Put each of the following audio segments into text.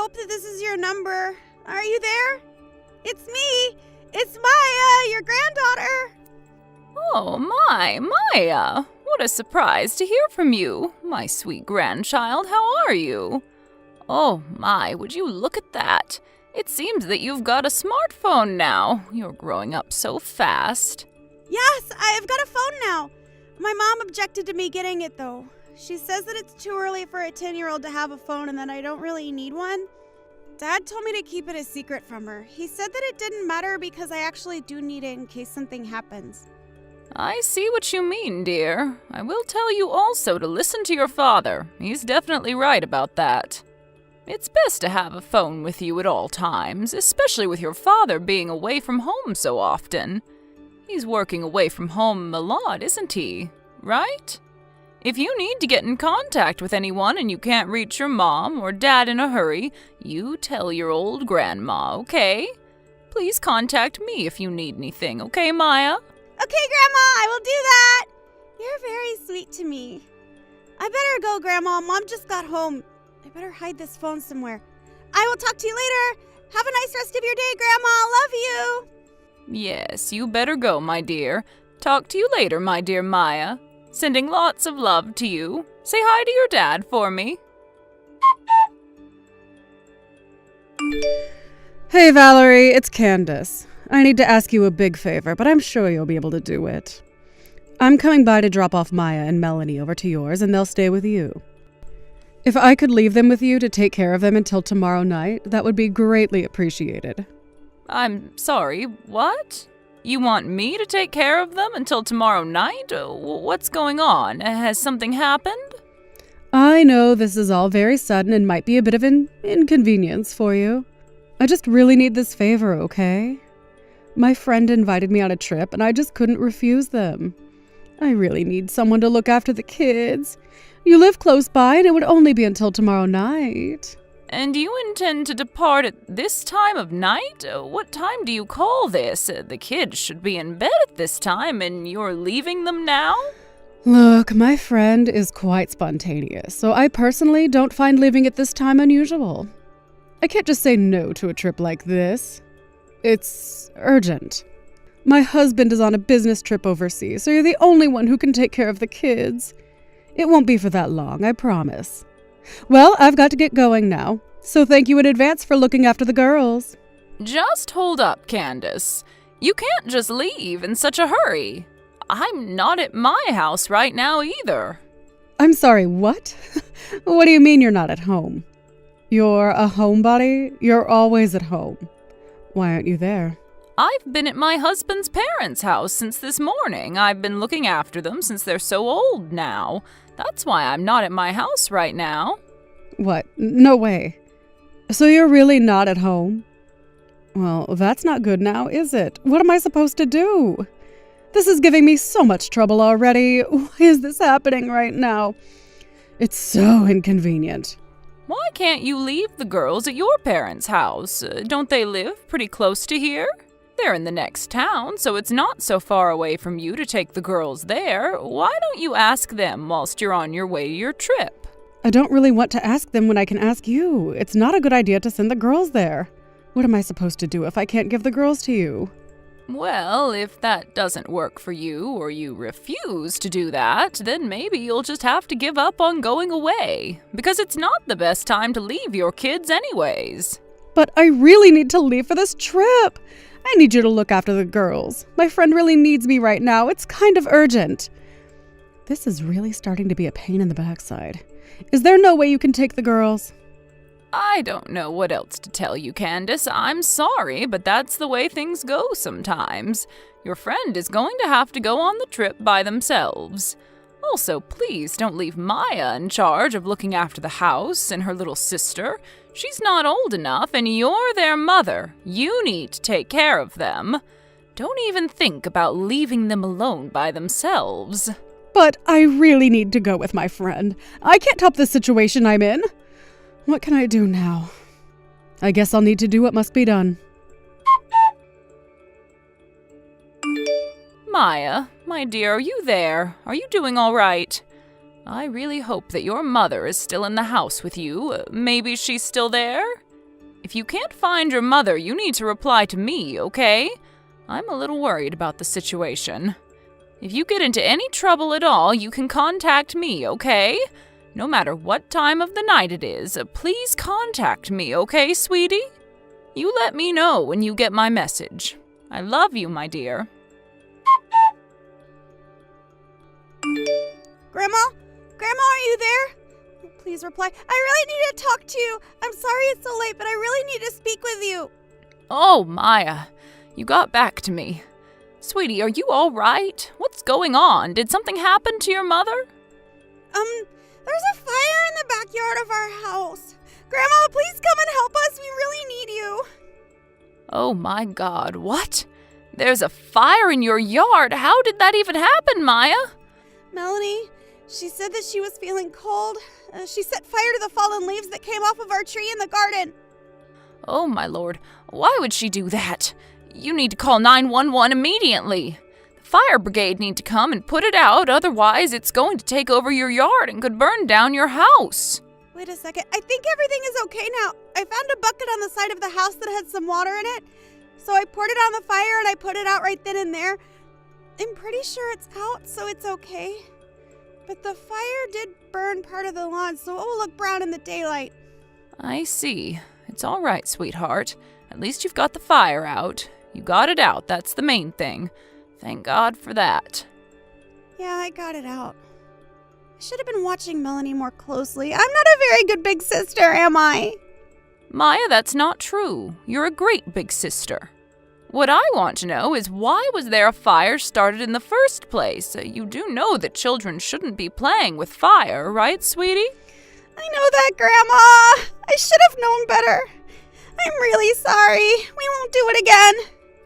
hope that this is your number. Are you there? It's me. It's Maya, your granddaughter. Oh, Maya. What a surprise to hear from you. My sweet grandchild, how are you? Oh, my, would you look at that? It seems that you've got a smartphone now. You're growing up so fast. Yes, I've got a phone now. My mom objected to me getting it, though. She says that it's too early for a 10-year-old to have a phone and that I don't really need one. Dad told me to keep it a secret from her. He said that it didn't matter because I actually do need it in case something happens. I see what you mean, dear. I will tell you also to listen to your father. He's definitely right about that. It's best to have a phone with you at all times, especially with your father being away from home so often. He's working away from home a lot, isn't he? Right? If you need to get in contact with anyone and you can't reach your mom or dad in a hurry, you tell your old grandma, okay? Please contact me if you need anything, okay, Maya? Okay, Grandma, I will do that. You're very sweet to me. I better go, Grandma. Mom just got home. I better hide this phone somewhere. I will talk to you later. Have a nice rest of your day, Grandma. Love you. Yes, you better go, my dear. Talk to you later, my dear Maya. Sending lots of love to you. Say hi to your dad for me. Hey, Valerie, it's Candace. I need to ask you a big favor, but I'm sure you'll be able to do it. I'm coming by to drop off Maya and Melanie over to yours, and they'll stay with you. If I could leave them with you to take care of them until tomorrow night, that would be greatly appreciated. I'm sorry, what? You want me to take care of them until tomorrow night? What's going on? Has something happened? I know this is all very sudden and might be a bit of an inconvenience for you. I just really need this favor, okay? My friend invited me on a trip and I just couldn't refuse them. I really need someone to look after the kids. You live close by and it would only be until tomorrow night. And you intend to depart at this time of night? What time do you call this? The kids should be in bed at this time, and you're leaving them now? Look, my friend is quite spontaneous, so I personally don't find leaving at this time unusual. I can't just say no to a trip like this. It's urgent. My husband is on a business trip overseas, so you're the only one who can take care of the kids. It won't be for that long, I promise. Well, I've got to get going now, so thank you in advance for looking after the girls. Just hold up, Candace. You can't just leave in such a hurry. I'm not at my house right now either. I'm sorry, what? What do you mean you're not at home? You're a homebody? You're always at home. Why aren't you there? I've been at my husband's parents' house since this morning. I've been looking after them since they're so old now. That's why I'm not at my house right now. What? No way. So you're really not at home? Well, that's not good now, is it? What am I supposed to do? This is giving me so much trouble already. Why is this happening right now? It's so inconvenient. Why can't you leave the girls at your parents' house? Don't they live pretty close to here? They're in the next town, so it's not so far away from you to take the girls there. Why don't you ask them whilst you're on your way to your trip? I don't really want to ask them when I can ask you. It's not a good idea to send the girls there. What am I supposed to do if I can't give the girls to you? Well, if that doesn't work for you, or you refuse to do that, then maybe you'll just have to give up on going away. Because it's not the best time to leave your kids anyways. But I really need to leave for this trip. I need you to look after the girls. My friend really needs me right now. It's kind of urgent. This is really starting to be a pain in the backside. Is there no way you can take the girls? I don't know what else to tell you, Candace. I'm sorry, but that's the way things go sometimes. Your friend is going to have to go on the trip by themselves. Also, please don't leave Maya in charge of looking after the house and her little sister. She's not old enough, and you're their mother. You need to take care of them. Don't even think about leaving them alone by themselves. But I really need to go with my friend. I can't help the situation I'm in. What can I do now? I guess I'll need to do what must be done. Maya, my dear, are you there? Are you doing all right? I really hope that your mother is still in the house with you. Maybe she's still there? if you can't find your mother, you need to reply to me, okay? I'm a little worried about the situation. If you get into any trouble at all, you can contact me, okay? No matter what time of the night it is, please contact me, okay, sweetie? You let me know when you get my message. I love you, my dear. Grandma? Grandma, are you there? Please reply. I really need to talk to you. I'm sorry it's so late, but I really need to speak with you. Oh, Maya, you got back to me. Sweetie, are you all right? What's going on? Did something happen to your mother? There's a fire in the backyard of our house. Grandma, please come and help us. We really need you. Oh my God, what? There's a fire in your yard. How did that even happen, Maya? Melanie, she said that she was feeling cold. She set fire to the fallen leaves that came off of our tree in the garden. Oh my Lord, why would she do that? You need to call 911 immediately. The fire brigade need to come and put it out, otherwise it's going to take over your yard and could burn down your house. Wait a second, I think everything is okay now. I found a bucket on the side of the house that had some water in it. So I poured it on the fire and I put it out right then and there. I'm pretty sure it's out, so it's okay. But the fire did burn part of the lawn, so it will look brown in the daylight. I see. It's all right, sweetheart. At least you've got the fire out. You got it out, that's the main thing. Thank God for that. Yeah, I got it out. I should have been watching Melanie more closely. I'm not a very good big sister, am I? Maya, that's not true. You're a great big sister. What I want to know is why was there a fire started in the first place? You do know that children shouldn't be playing with fire, right, sweetie? I know that, Grandma. I should have known better. I'm really sorry. We won't do it again.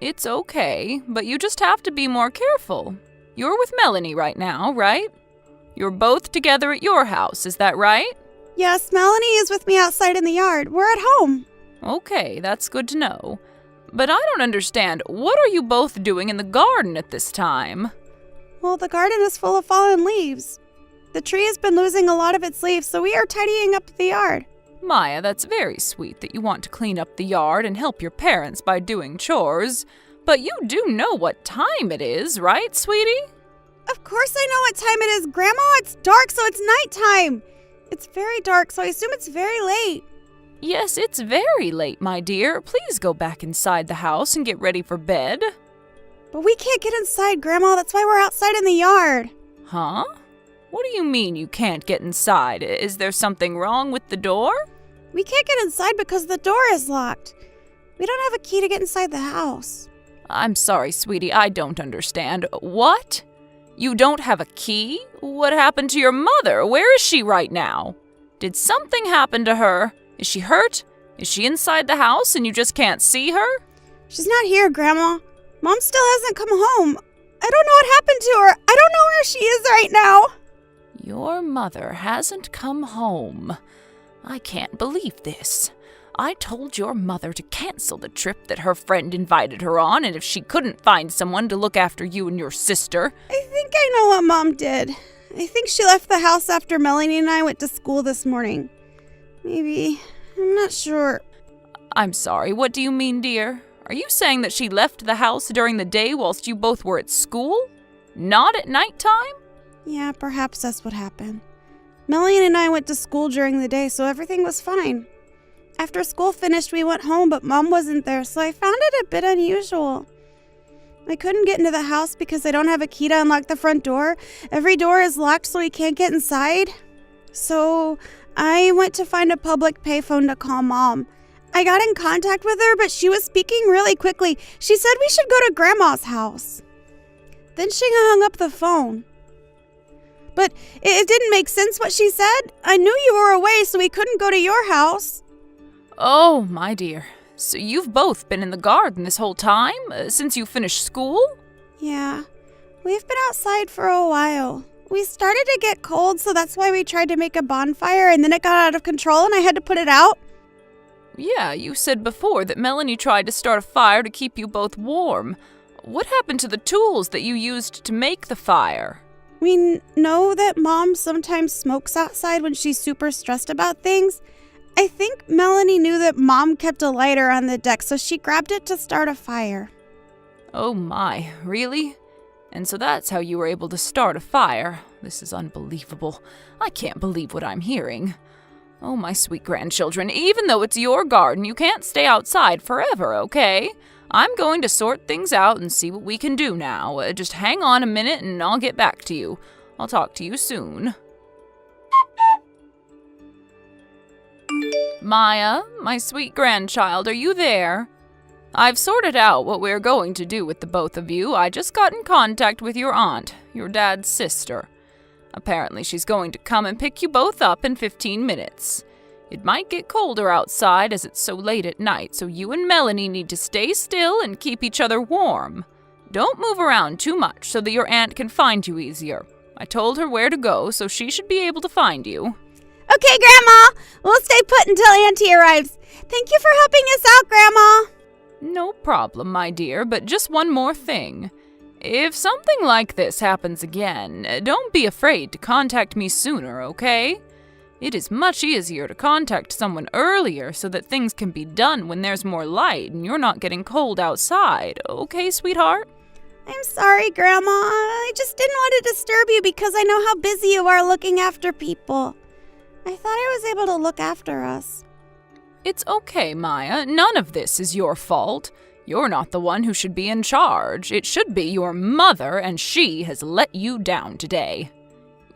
It's okay, but you just have to be more careful. You're with Melanie right now, right? You're both together at your house, is that right? Yes, Melanie is with me outside in the yard. We're at home. Okay, that's good to know. But I don't understand. What are you both doing in the garden at this time? Well, the garden is full of fallen leaves. The tree has been losing a lot of its leaves, so we are tidying up the yard. Maya, that's very sweet that you want to clean up the yard and help your parents by doing chores. But you do know what time it is, right, sweetie? Of course I know what time it is, Grandma. It's dark, so it's nighttime. It's very dark, so I assume it's very late. Yes, it's very late, my dear. Please go back inside the house and get ready for bed. But we can't get inside, Grandma. That's why we're outside in the yard. Huh? What do you mean you can't get inside? Is there something wrong with the door? We can't get inside because the door is locked. We don't have a key to get inside the house. I'm sorry, sweetie, I don't understand. What? You don't have a key? What happened to your mother? Where is she right now? Did something happen to her? Is she hurt? Is she inside the house and you just can't see her? She's not here, Grandma. Mom still hasn't come home. I don't know what happened to her. I don't know where she is right now. Your mother hasn't come home. I can't believe this. I told your mother to cancel the trip that her friend invited her on, and if she couldn't find someone to look after you and your sister... I think I know what Mom did. I think she left the house after Melanie and I went to school this morning. Maybe. I'm not sure. I'm sorry, what do you mean, dear? Are you saying that she left the house during the day whilst you both were at school? Not at nighttime? Yeah, perhaps that's what happened. Melanie and I went to school during the day, so everything was fine. After school finished, we went home, but Mom wasn't there, so I found it a bit unusual. I couldn't get into the house because I don't have a key to unlock the front door. Every door is locked, so we can't get inside. So I went to find a public payphone to call Mom. I got in contact with her, but she was speaking really quickly. She said we should go to Grandma's house. Then she hung up the phone. But it didn't make sense what she said. I knew you were away, so we couldn't go to your house. Oh, my dear. So you've both been in the garden this whole time, since you finished school? Yeah, we've been outside for a while. We started to get cold, so that's why we tried to make a bonfire, and then it got out of control and I had to put it out. Yeah, you said before that Melanie tried to start a fire to keep you both warm. What happened to the tools that you used to make the fire? We know that Mom sometimes smokes outside when she's super stressed about things. I think Melanie knew that Mom kept a lighter on the deck, so she grabbed it to start a fire. Oh my, really? And so that's how you were able to start a fire. This is unbelievable. I can't believe what I'm hearing. Oh, my sweet grandchildren, even though it's your garden, you can't stay outside forever, okay? I'm going to sort things out and see what we can do now. Just hang on a minute and I'll get back to you. I'll talk to you soon. Maya, my sweet grandchild, are you there? I've sorted out what we're going to do with the both of you. I just got in contact with your aunt, your dad's sister. Apparently she's going to come and pick you both up in 15 minutes. It might get colder outside as it's so late at night, so you and Melanie need to stay still and keep each other warm. Don't move around too much so that your aunt can find you easier. I told her where to go, so she should be able to find you. Okay, Grandma. We'll stay put until Auntie arrives. Thank you for helping us out, Grandma. No problem, my dear, but just one more thing. If something like this happens again, don't be afraid to contact me sooner, okay? It is much easier to contact someone earlier so that things can be done when there's more light and you're not getting cold outside, okay, sweetheart? I'm sorry, Grandma. I just didn't want to disturb you because I know how busy you are looking after people. I thought I was able to look after us. It's okay, Maya. None of this is your fault. You're not the one who should be in charge. It should be your mother, and she has let you down today.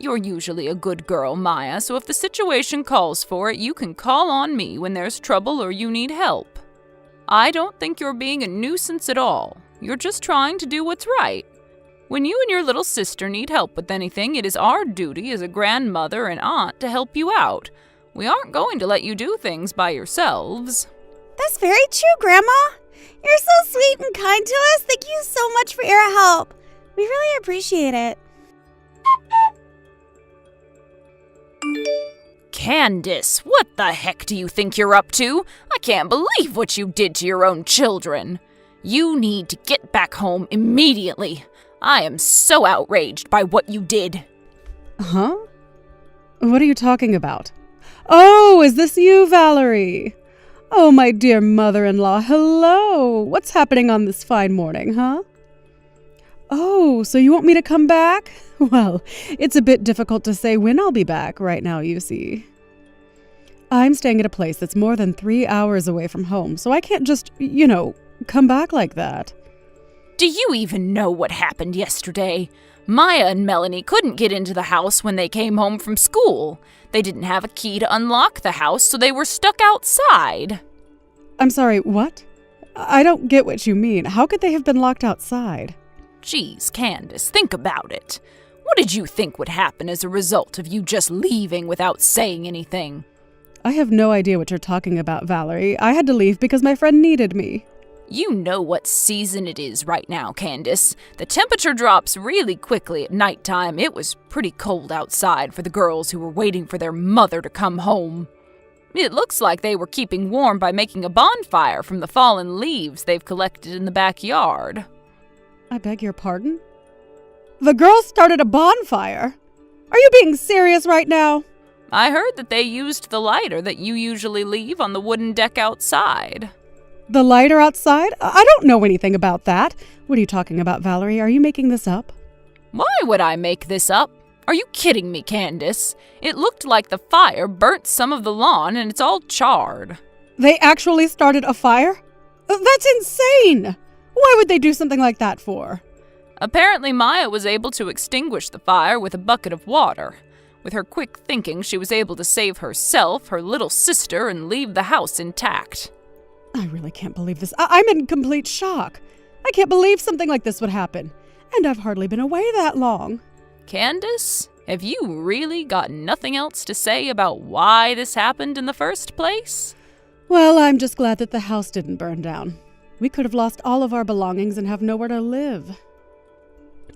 You're usually a good girl, Maya, so if the situation calls for it, you can call on me when there's trouble or you need help. I don't think you're being a nuisance at all. You're just trying to do what's right. When you and your little sister need help with anything, it is our duty as a grandmother and aunt to help you out. We aren't going to let you do things by yourselves. That's very true, Grandma. You're so sweet and kind to us. Thank you so much for your help. We really appreciate it. Candace, what the heck do you think you're up to? I can't believe what you did to your own children. You need to get back home immediately. I am so outraged by what you did. Huh? What are you talking about? Oh, is this you, Valerie? Oh, my dear mother-in-law, hello. What's happening on this fine morning, huh? Oh, so you want me to come back? Well, it's a bit difficult to say when I'll be back right now, you see. I'm staying at a place that's more than 3 hours away from home, so I can't just, come back like that. Do you even know what happened yesterday? Maya and Melanie couldn't get into the house when they came home from school. They didn't have a key to unlock the house, so they were stuck outside. I'm sorry, what? I don't get what you mean. How could they have been locked outside? Geez, Candace, think about it. What did you think would happen as a result of you just leaving without saying anything? I have no idea what you're talking about, Valerie. I had to leave because my friend needed me. You know what season it is right now, Candace. The temperature drops really quickly at nighttime. It was pretty cold outside for the girls who were waiting for their mother to come home. It looks like they were keeping warm by making a bonfire from the fallen leaves they've collected in the backyard. I beg your pardon? The girls started a bonfire? Are you being serious right now? I heard that they used the lighter that you usually leave on the wooden deck outside. The lighter outside? I don't know anything about that. What are you talking about, Valerie? Are you making this up? Why would I make this up? Are you kidding me, Candace? It looked like the fire burnt some of the lawn and it's all charred. They actually started a fire? That's insane! Why would they do something like that for? Apparently Maya was able to extinguish the fire with a bucket of water. With her quick thinking, she was able to save herself, her little sister, and leave the house intact. I really can't believe this. I'm in complete shock. I can't believe something like this would happen. And I've hardly been away that long. Candace, have you really got nothing else to say about why this happened in the first place? Well, I'm just glad that the house didn't burn down. We could have lost all of our belongings and have nowhere to live.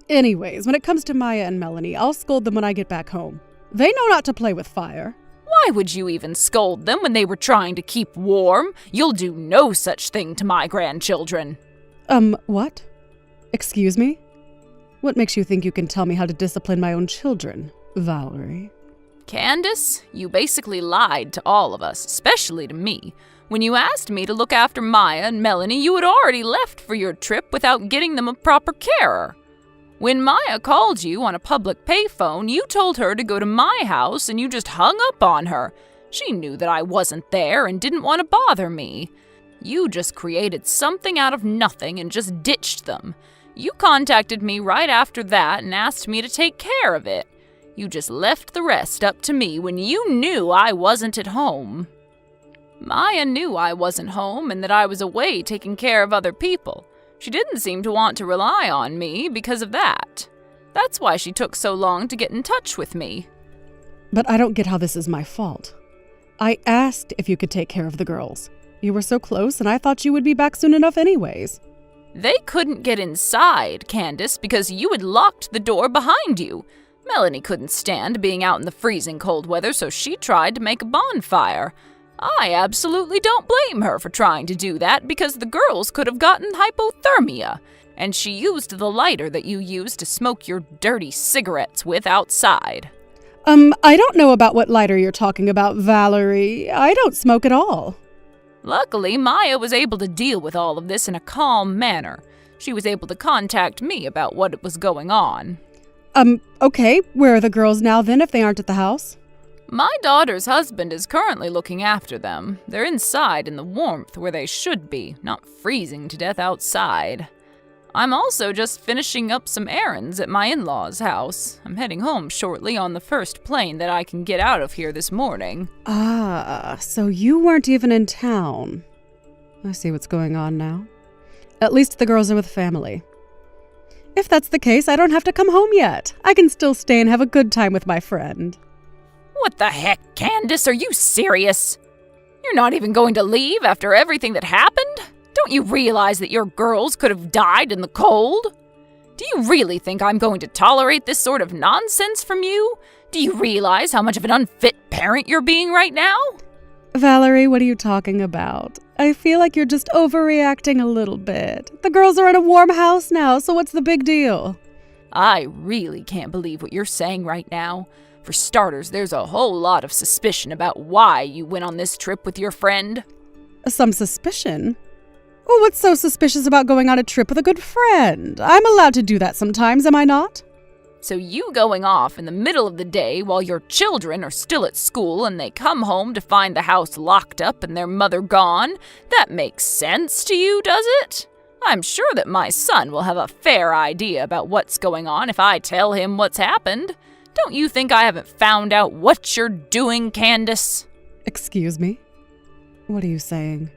Anyways, when it comes to Maya and Melanie, I'll scold them when I get back home. They know not to play with fire. Why would you even scold them when they were trying to keep warm? You'll do no such thing to my grandchildren. What? Excuse me? What makes you think you can tell me how to discipline my own children, Valerie? Candace, you basically lied to all of us, especially to me. When you asked me to look after Maya and Melanie, you had already left for your trip without getting them a proper carer. When Maya called you on a public payphone, you told her to go to my house and you just hung up on her. She knew that I wasn't there and didn't want to bother me. You just created something out of nothing and just ditched them. You contacted me right after that and asked me to take care of it. You just left the rest up to me when you knew I wasn't at home. Maya knew I wasn't home and that I was away taking care of other people. She didn't seem to want to rely on me because of that. That's why she took so long to get in touch with me. But I don't get how this is my fault. I asked if you could take care of the girls. You were so close and I thought you would be back soon enough anyways. They couldn't get inside, Candace, because you had locked the door behind you. Melanie couldn't stand being out in the freezing cold weather, so she tried to make a bonfire. I absolutely don't blame her for trying to do that because the girls could have gotten hypothermia, and she used the lighter that you used to smoke your dirty cigarettes with outside. I don't know about what lighter you're talking about, Valerie. I don't smoke at all. Luckily, Maya was able to deal with all of this in a calm manner. She was able to contact me about what was going on. Okay, where are the girls now then if they aren't at the house? My daughter's husband is currently looking after them. They're inside in the warmth where they should be, not freezing to death outside. I'm also just finishing up some errands at my in-laws' house. I'm heading home shortly on the first plane that I can get out of here this morning. Ah, so you weren't even in town. I see what's going on now. At least the girls are with family. If that's the case, I don't have to come home yet. I can still stay and have a good time with my friend. What the heck, Candace? Are you serious? You're not even going to leave after everything that happened? Don't you realize that your girls could have died in the cold? Do you really think I'm going to tolerate this sort of nonsense from you? Do you realize how much of an unfit parent you're being right now? Valerie, what are you talking about? I feel like you're just overreacting a little bit. The girls are in a warm house now, so what's the big deal? I really can't believe what you're saying right now. For starters, there's a whole lot of suspicion about why you went on this trip with your friend. Some suspicion? Well, what's so suspicious about going on a trip with a good friend? I'm allowed to do that sometimes, am I not? So you going off in the middle of the day while your children are still at school and they come home to find the house locked up and their mother gone, that makes sense to you, does it? I'm sure that my son will have a fair idea about what's going on if I tell him what's happened. Don't you think I haven't found out what you're doing, Candace? Excuse me? What are you saying?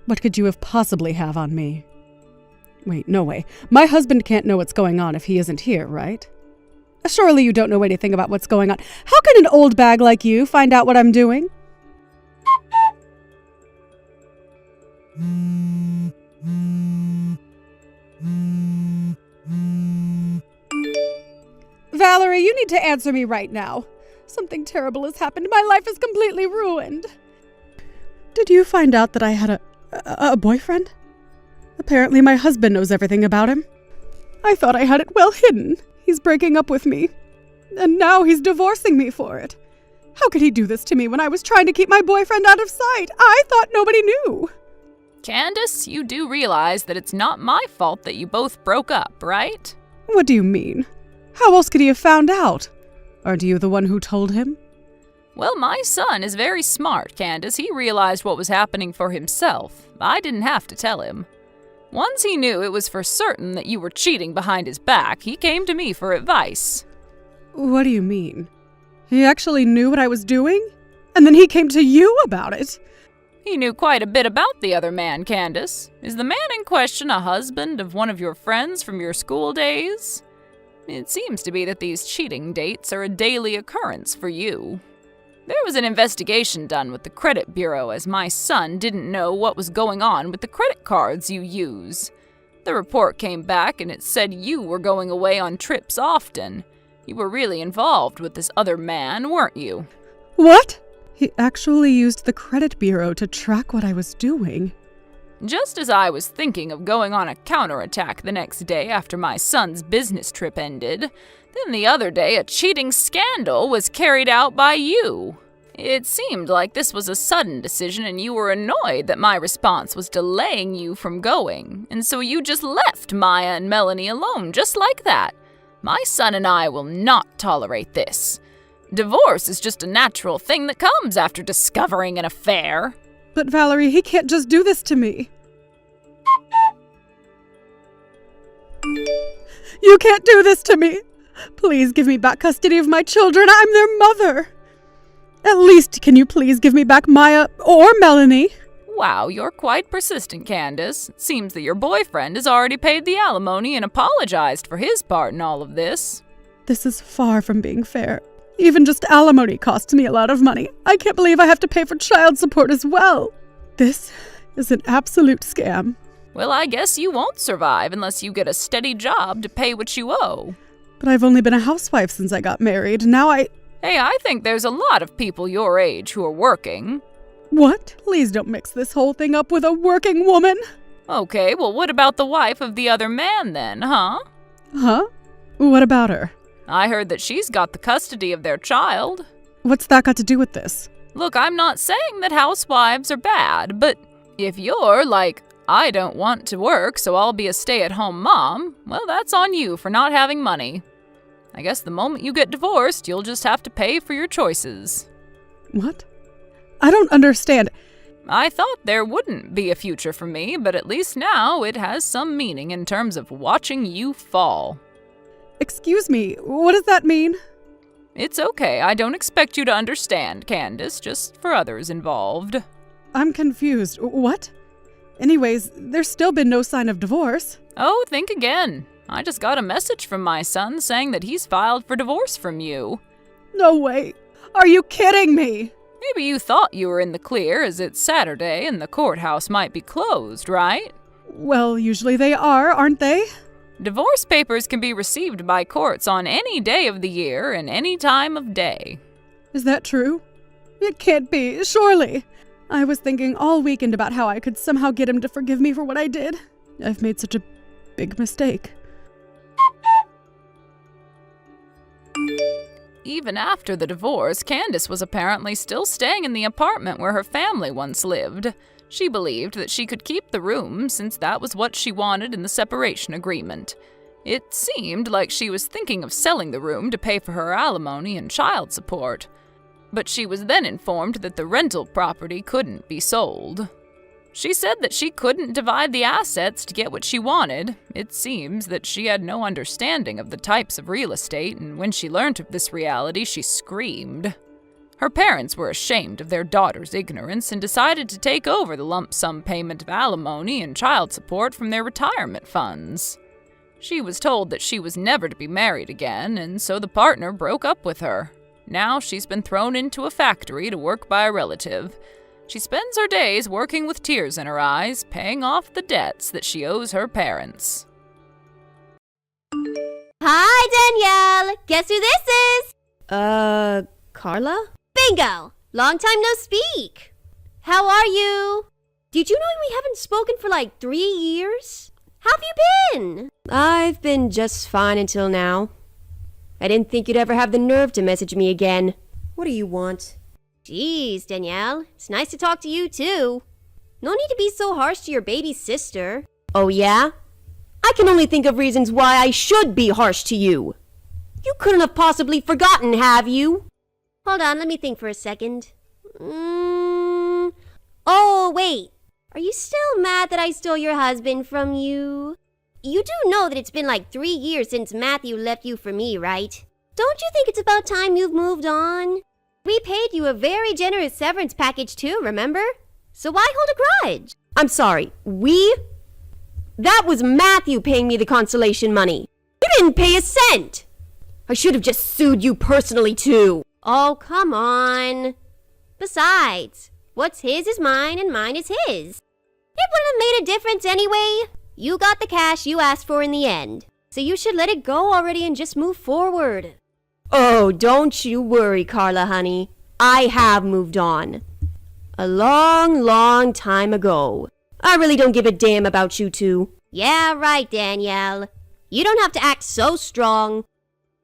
What could you have possibly have on me? Wait, no way. My husband can't know what's going on if he isn't here, right? Surely you don't know anything about what's going on. How can an old bag like you find out what I'm doing? Valerie, you need to answer me right now. Something terrible has happened. My life is completely ruined. Did you find out that I had a boyfriend? Apparently my husband knows everything about him. I thought I had it well hidden. He's breaking up with me. And now he's divorcing me for it. How could he do this to me when I was trying to keep my boyfriend out of sight? I thought nobody knew. Candace, you do realize that it's not my fault that you both broke up, right? What do you mean? How else could he have found out? Aren't you the one who told him? Well, my son is very smart, Candace. He realized what was happening for himself. I didn't have to tell him. Once he knew it was for certain that you were cheating behind his back, he came to me for advice. What do you mean? He actually knew what I was doing? And then he came to you about it? He knew quite a bit about the other man, Candace. Is the man in question a husband of one of your friends from your school days? It seems to be that these cheating dates are a daily occurrence for you. There was an investigation done with the credit bureau as my son didn't know what was going on with the credit cards you use. The report came back and it said you were going away on trips often. You were really involved with this other man, weren't you? What? He actually used the credit bureau to track what I was doing. Just as I was thinking of going on a counterattack the next day after my son's business trip ended, Then the other day, a cheating scandal was carried out by you. It seemed like this was a sudden decision and you were annoyed that my response was delaying you from going, and so you just left Maya and Melanie alone just like that. My son and I will not tolerate this. Divorce is just a natural thing that comes after discovering an affair. But Valerie, he can't just do this to me. You can't do this to me. Please give me back custody of my children. I'm their mother. At least, can you please give me back Maya or Melanie? Wow, you're quite persistent, Candace. It seems that your boyfriend has already paid the alimony and apologized for his part in all of this. This is far from being fair. Even just alimony costs me a lot of money. I can't believe I have to pay for child support as well. This is an absolute scam. Well, I guess you won't survive unless you get a steady job to pay what you owe. But I've only been a housewife since I got married. Now Hey, I think there's a lot of people your age who are working. What? Please don't mix this whole thing up with a working woman. Okay, well, what about the wife of the other man then, huh? Huh? What about her? I heard that she's got the custody of their child. What's that got to do with this? Look, I'm not saying that housewives are bad, but if you're like, I don't want to work, so I'll be a stay-at-home mom, well, that's on you for not having money. I guess the moment you get divorced, you'll just have to pay for your choices. What? I don't understand. I thought there wouldn't be a future for me, but at least now it has some meaning in terms of watching you fall. Excuse me, what does that mean? It's okay, I don't expect you to understand, Candace, just for others involved. I'm confused. What? Anyways, there's still been no sign of divorce. Oh, think again. I just got a message from my son saying that he's filed for divorce from you. No way. Are you kidding me? Maybe you thought you were in the clear as it's Saturday and the courthouse might be closed, right? Well, usually they are, aren't they? Divorce papers can be received by courts on any day of the year and any time of day. Is that true? It can't be, surely. I was thinking all weekend about how I could somehow get him to forgive me for what I did. I've made such a big mistake. Even after the divorce, Candace was apparently still staying in the apartment where her family once lived. She believed that she could keep the room since that was what she wanted in the separation agreement. It seemed like she was thinking of selling the room to pay for her alimony and child support. But she was then informed that the rental property couldn't be sold. She said that she couldn't divide the assets to get what she wanted. It seems that she had no understanding of the types of real estate, and when she learned of this reality, she screamed. Her parents were ashamed of their daughter's ignorance and decided to take over the lump sum payment of alimony and child support from their retirement funds. She was told that she was never to be married again, and so the partner broke up with her. Now she's been thrown into a factory to work by a relative. She spends her days working with tears in her eyes, paying off the debts that she owes her parents. Hi, Danielle! Guess who this is? Carla? Bingo! Long time no speak! How are you? Did you know we haven't spoken for like 3 years? How have you been? I've been just fine until now. I didn't think you'd ever have the nerve to message me again. What do you want? Jeez, Danielle, it's nice to talk to you too. No need to be so harsh to your baby sister. Oh yeah? I can only think of reasons why I should be harsh to you. You couldn't have possibly forgotten, have you? Hold on, let me think for a second. Oh, wait. Are you still mad that I stole your husband from you? You do know that it's been like 3 years since Matthew left you for me, right? Don't you think it's about time you've moved on? We paid you a very generous severance package too, remember? So why hold a grudge? I'm sorry, we? That was Matthew paying me the consolation money. You didn't pay a cent. I should have just sued you personally too. Oh, come on. Besides, what's his is mine and mine is his. It wouldn't have made a difference anyway. You got the cash you asked for in the end. So you should let it go already and just move forward. Oh, don't you worry, Carla, honey. I have moved on. A long, long time ago. I really don't give a damn about you two. Yeah, right, Danielle. You don't have to act so strong.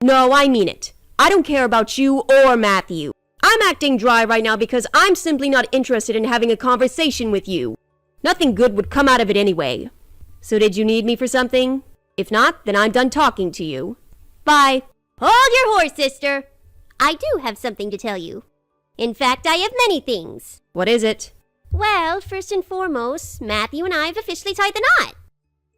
No, I mean it. I don't care about you or Matthew. I'm acting dry right now because I'm simply not interested in having a conversation with you. Nothing good would come out of it anyway. So did you need me for something? If not, then I'm done talking to you. Bye. Hold your horse, sister. I do have something to tell you. In fact, I have many things. What is it? Well, first and foremost, Matthew and I have officially tied the knot.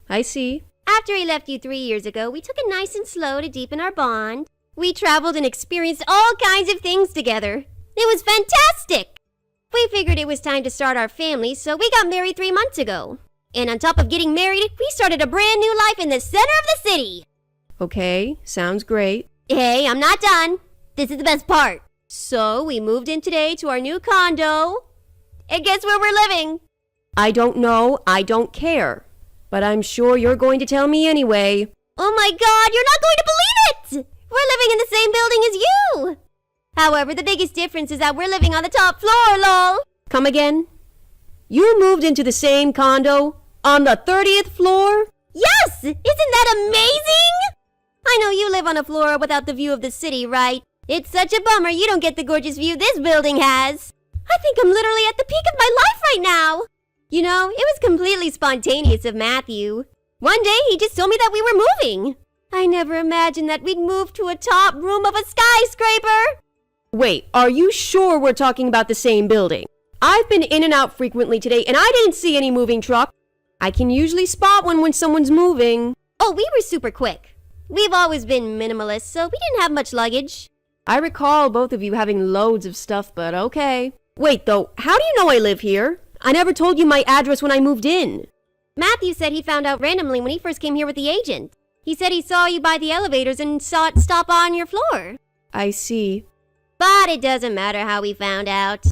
I see. After he left you 3 years ago, we took it nice and slow to deepen our bond. We traveled and experienced all kinds of things together. It was fantastic! We figured it was time to start our family, so we got married 3 months ago. And on top of getting married, we started a brand new life in the center of the city. Okay, sounds great. Hey, I'm not done. This is the best part. So, we moved in today to our new condo. And guess where we're living? I don't know, I don't care. But I'm sure you're going to tell me anyway. Oh my god, you're not going to believe it! We're living in the same building as you! However, the biggest difference is that we're living on the top floor, lol. Come again? You moved into the same condo? On the 30th floor? Yes! Isn't that amazing? I know you live on a floor without the view of the city, right? It's such a bummer you don't get the gorgeous view this building has. I think I'm literally at the peak of my life right now. You know, it was completely spontaneous of Matthew. One day he just told me that we were moving. I never imagined that we'd move to a top room of a skyscraper. Wait, are you sure we're talking about the same building? I've been in and out frequently today and I didn't see any moving truck. I can usually spot one when someone's moving. Oh, we were super quick. We've always been minimalist, so we didn't have much luggage. I recall both of you having loads of stuff, but okay. Wait though, how do you know I live here? I never told you my address when I moved in. Matthew said he found out randomly when he first came here with the agent. He said he saw you by the elevators and saw it stop on your floor. I see. But it doesn't matter how we found out.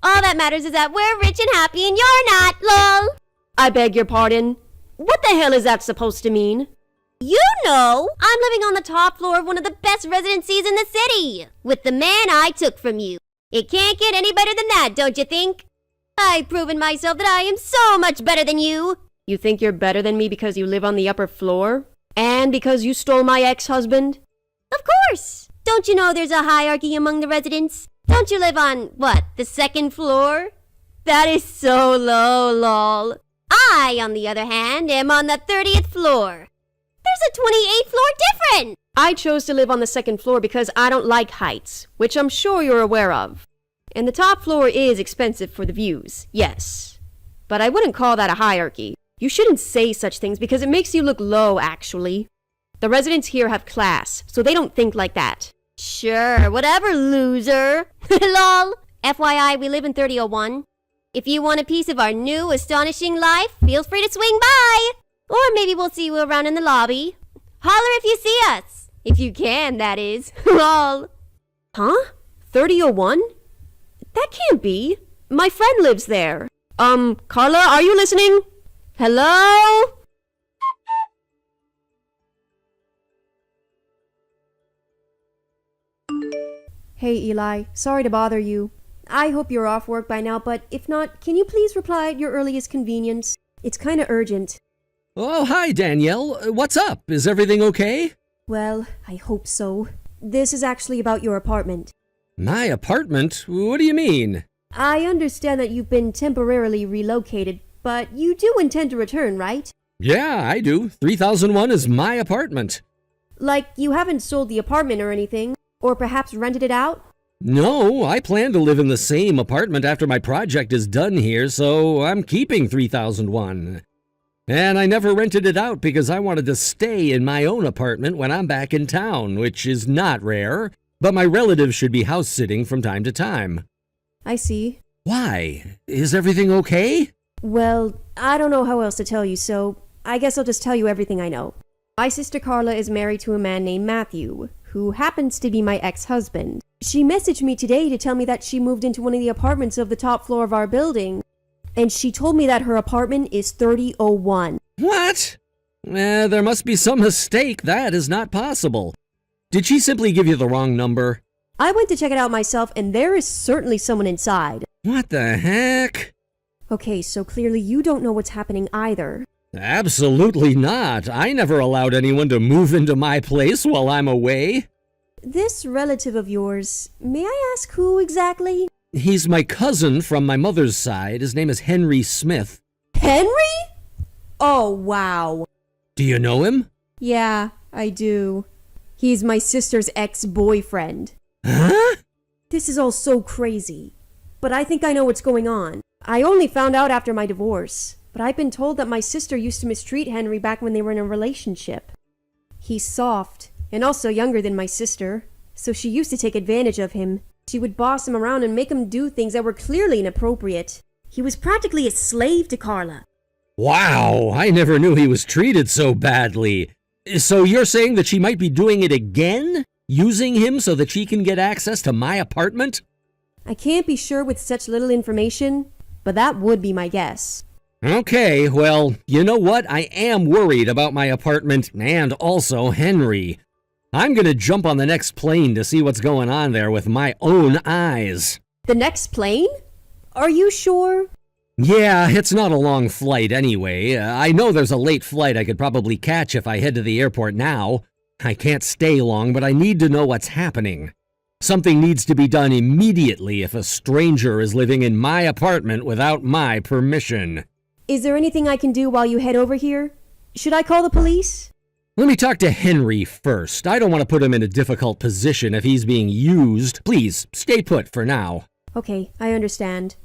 All that matters is that we're rich and happy and you're not, lol. I beg your pardon. What the hell is that supposed to mean? You know, I'm living on the top floor of one of the best residencies in the city, with the man I took from you. It can't get any better than that, don't you think? I've proven myself that I am so much better than you. You think you're better than me because you live on the upper floor? And because you stole my ex-husband? Of course! Don't you know there's a hierarchy among the residents? Don't you live on, what, the second floor? That is so low, lol. I, on the other hand, am on the 30th floor. There's a 28th floor difference! I chose to live on the second floor because I don't like heights, which I'm sure you're aware of. And the top floor is expensive for the views, yes. But I wouldn't call that a hierarchy. You shouldn't say such things because it makes you look low, actually. The residents here have class, so they don't think like that. Sure, whatever, loser. Lol. FYI, we live in 3001. If you want a piece of our new, astonishing life, feel free to swing by. Or maybe we'll see you around in the lobby. Holler if you see us. If you can, that is. Lol. Huh? 3001? That can't be. My friend lives there. Carla, are you listening? Hello? Hey, Eli. Sorry to bother you. I hope you're off work by now, but if not, can you please reply at your earliest convenience? It's kinda urgent. Oh, hi, Danielle. What's up? Is everything okay? Well, I hope so. This is actually about your apartment. My apartment? What do you mean? I understand that you've been temporarily relocated, but you do intend to return, right? Yeah, I do. 3001 is my apartment. Like, you haven't sold the apartment or anything? Or perhaps rented it out? No, I plan to live in the same apartment after my project is done here, so I'm keeping 3001. And I never rented it out because I wanted to stay in my own apartment when I'm back in town, which is not rare, but my relatives should be house sitting from time to time. I see. Why? Is everything okay? Well, I don't know how else to tell you, so I guess I'll just tell you everything I know. My sister Carla is married to a man named Matthew, who happens to be my ex-husband. She messaged me today to tell me that she moved into one of the apartments of the top floor of our building, and she told me that her apartment is 3001. What? There must be some mistake. That is not possible. Did she simply give you the wrong number? I went to check it out myself, and there is certainly someone inside. What the heck? Okay, so clearly you don't know what's happening either. Absolutely not. I never allowed anyone to move into my place while I'm away. This relative of yours, may I ask who exactly? He's my cousin from my mother's side. His name is Henry Smith. Henry? Oh, wow. Do you know him? Yeah, I do. He's my sister's ex-boyfriend. Huh? This is all so crazy. But I think I know what's going on. I only found out after my divorce, but I've been told that my sister used to mistreat Henry back when they were in a relationship. He's soft, and also younger than my sister, so she used to take advantage of him. She would boss him around and make him do things that were clearly inappropriate. He was practically a slave to Carla. Wow, I never knew he was treated so badly. So you're saying that she might be doing it again? Using him so that she can get access to my apartment? I can't be sure with such little information, but that would be my guess. Okay, well, you know what? I am worried about my apartment and also Henry. I'm gonna jump on the next plane to see what's going on there with my own eyes. The next plane? Are you sure? Yeah, it's not a long flight anyway. I know there's a late flight I could probably catch if I head to the airport now. I can't stay long, but I need to know what's happening. Something needs to be done immediately if a stranger is living in my apartment without my permission. Is there anything I can do while you head over here? Should I call the police? Let me talk to Henry first. I don't want to put him in a difficult position if he's being used. Please, stay put for now. Okay, I understand.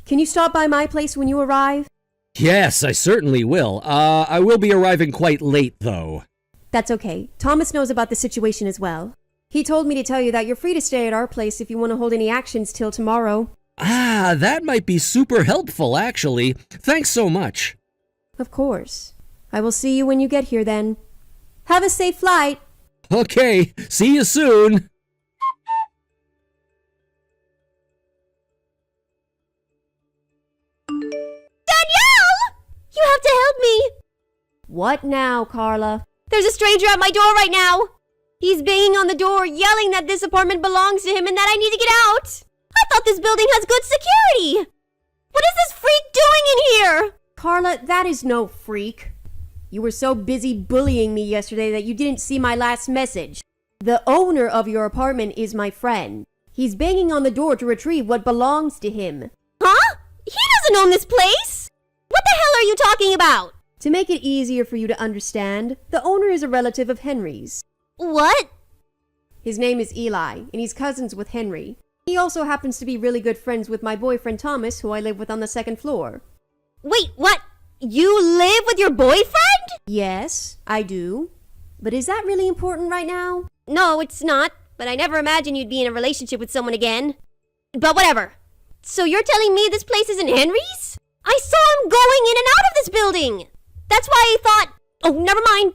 Can you stop by my place when you arrive? Yes, I certainly will. I will be arriving quite late, though. That's okay. Thomas knows about the situation as well. He told me to tell you that you're free to stay at our place if you want to hold any actions till tomorrow. Ah, that might be super helpful, actually. Thanks so much. Of course. I will see you when you get here then. Have a safe flight. Okay, see you soon. Danielle! You have to help me! What now, Carla? There's a stranger at my door right now! He's banging on the door, yelling that this apartment belongs to him and that I need to get out! I thought this building has good security! What is this freak doing in here? Carla, that is no freak. You were so busy bullying me yesterday that you didn't see my last message. The owner of your apartment is my friend. He's banging on the door to retrieve what belongs to him. Huh? He doesn't own this place! What the hell are you talking about? To make it easier for you to understand, the owner is a relative of Henry's. What? His name is Eli, and he's cousins with Henry. He also happens to be really good friends with my boyfriend Thomas, who I live with on the second floor. Wait, what? You live with your boyfriend? Yes, I do. But is that really important right now? No, it's not. But I never imagined you'd be in a relationship with someone again. But whatever. So you're telling me this place isn't Henry's? I saw him going in and out of this building. That's why I thought... Oh, never mind.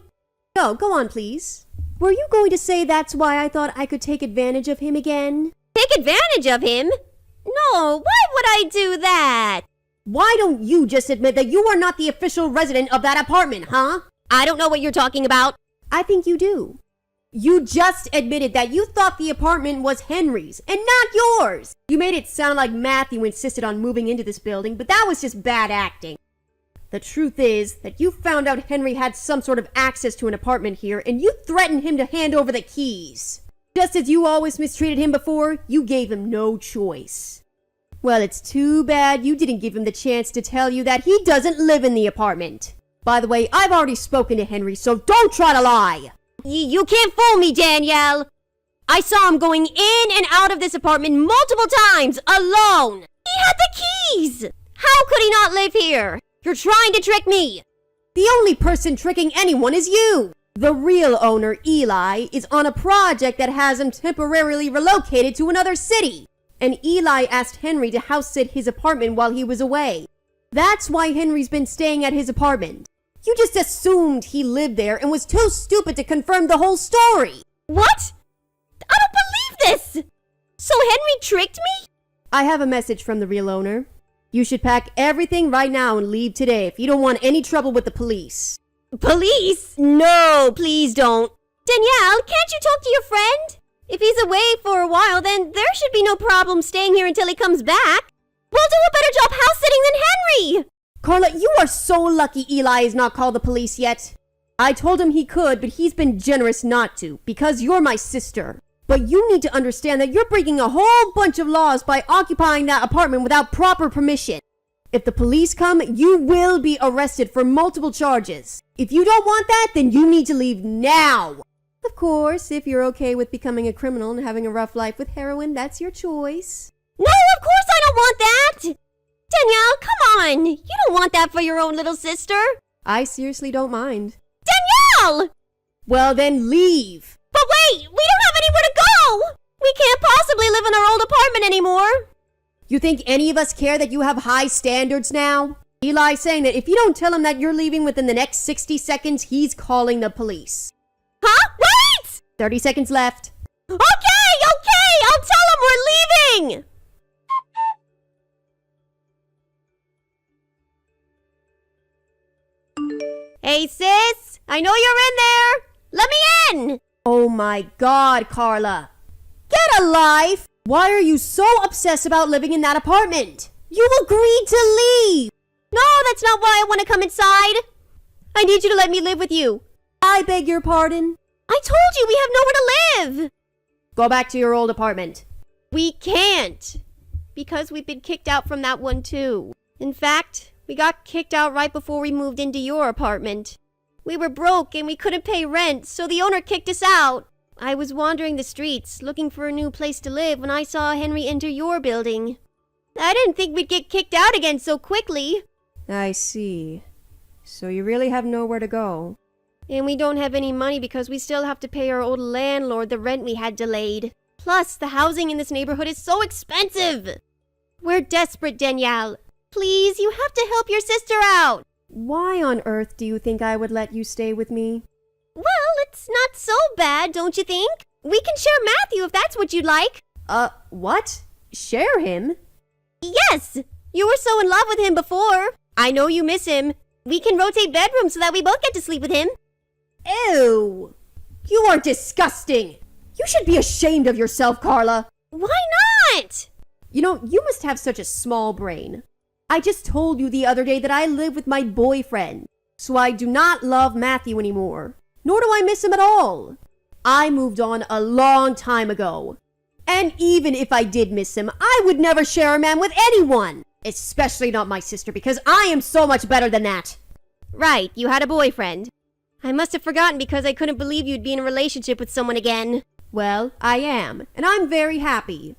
No, go on, please. Were you going to say that's why I thought I could take advantage of him again? Take advantage of him? No, why would I do that? Why don't you just admit that you are not the official resident of that apartment, huh? I don't know what you're talking about. I think you do. You just admitted that you thought the apartment was Henry's and not yours. You made it sound like Matthew insisted on moving into this building, but that was just bad acting. The truth is that you found out Henry had some sort of access to an apartment here and you threatened him to hand over the keys. Just as you always mistreated him before, you gave him no choice. Well, it's too bad you didn't give him the chance to tell you that he doesn't live in the apartment. By the way, I've already spoken to Henry, so don't try to lie. You can't fool me, Danielle. I saw him going in and out of this apartment multiple times, alone. He had the keys. How could he not live here? You're trying to trick me. The only person tricking anyone is you. The real owner, Eli, is on a project that has him temporarily relocated to another city. And Eli asked Henry to house sit his apartment while he was away. That's why Henry's been staying at his apartment. You just assumed he lived there and was too stupid to confirm the whole story. What? I don't believe this. So Henry tricked me? I have a message from the real owner. You should pack everything right now and leave today if you don't want any trouble with the police. Police? No, please don't. Danielle, can't you talk to your friend? If he's away for a while, then there should be no problem staying here until he comes back. We'll do a better job house-sitting than Henry. Carla, you are so lucky Eli has not called the police yet. I told him he could, but he's been generous not to, because you're my sister. But you need to understand that you're breaking a whole bunch of laws by occupying that apartment without proper permission. If the police come, you will be arrested for multiple charges. If you don't want that, then you need to leave now. Of course, if you're okay with becoming a criminal and having a rough life with heroin, that's your choice. No, of course I don't want that! Danielle, come on! You don't want that for your own little sister! I seriously don't mind. Danielle! Well, then leave. But wait! We don't have anywhere to go! We can't possibly live in our old apartment anymore! You think any of us care that you have high standards now? Eli's saying that if you don't tell him that you're leaving within the next 60 seconds, he's calling the police. Huh? Wait! 30 seconds left. Okay! I'll tell him we're leaving! Hey, sis! I know you're in there! Let me in! Oh my God, Carla. Get a life! Why are you so obsessed about living in that apartment? You agreed to leave! No, that's not why I want to come inside. I need you to let me live with you. I beg your pardon? I told you we have nowhere to live. Go back to your old apartment. We can't. Because we've been kicked out from that one too. In fact, we got kicked out right before we moved into your apartment. We were broke and we couldn't pay rent, so the owner kicked us out. I was wandering the streets, looking for a new place to live when I saw Henry enter your building. I didn't think we'd get kicked out again so quickly. I see. So you really have nowhere to go. And we don't have any money because we still have to pay our old landlord the rent we had delayed. Plus, the housing in this neighborhood is so expensive. We're desperate, Danielle. Please, you have to help your sister out. Why on earth do you think I would let you stay with me? Well, it's not so bad, don't you think? We can share Matthew if that's what you'd like. What? Share him? Yes! You were so in love with him before. I know you miss him. We can rotate bedrooms so that we both get to sleep with him. Ew! You are disgusting! You should be ashamed of yourself, Carla. Why not? You know, you must have such a small brain. I just told you the other day that I live with my boyfriend, so I do not love Matthew anymore. Nor do I miss him at all. I moved on a long time ago. And even if I did miss him, I would never share a man with anyone. Especially not my sister, because I am so much better than that. Right, you had a boyfriend. I must have forgotten because I couldn't believe you'd be in a relationship with someone again. Well, I am, and I'm very happy.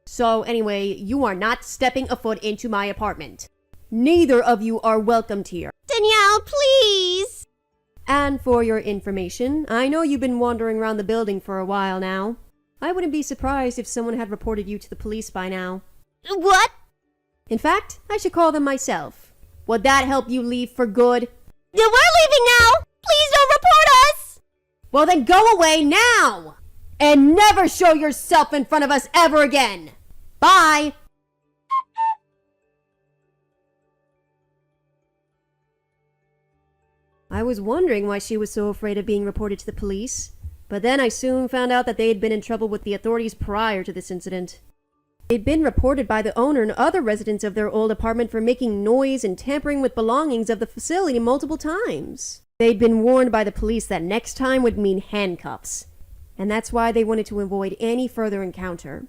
So anyway, you are not stepping a foot into my apartment. Neither of you are welcomed here. Danielle, please! And for your information, I know you've been wandering around the building for a while now. I wouldn't be surprised if someone had reported you to the police by now. What? In fact, I should call them myself. Would that help you leave for good? We're leaving now! Please don't report us! Well then go away now! And never show yourself in front of us ever again! Bye! I was wondering why she was so afraid of being reported to the police, but then I soon found out that they had been in trouble with the authorities prior to this incident. They'd been reported by the owner and other residents of their old apartment for making noise and tampering with belongings of the facility multiple times. They'd been warned by the police that next time would mean handcuffs, and that's why they wanted to avoid any further encounter.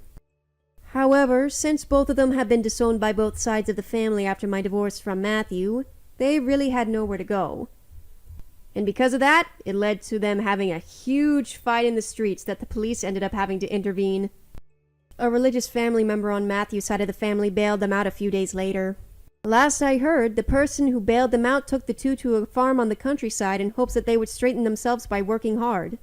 However, since both of them had been disowned by both sides of the family after my divorce from Matthew, they really had nowhere to go. And because of that, it led to them having a huge fight in the streets that the police ended up having to intervene. A religious family member on Matthew's side of the family bailed them out a few days later. Last I heard, the person who bailed them out took the two to a farm on the countryside in hopes that they would straighten themselves by working hard.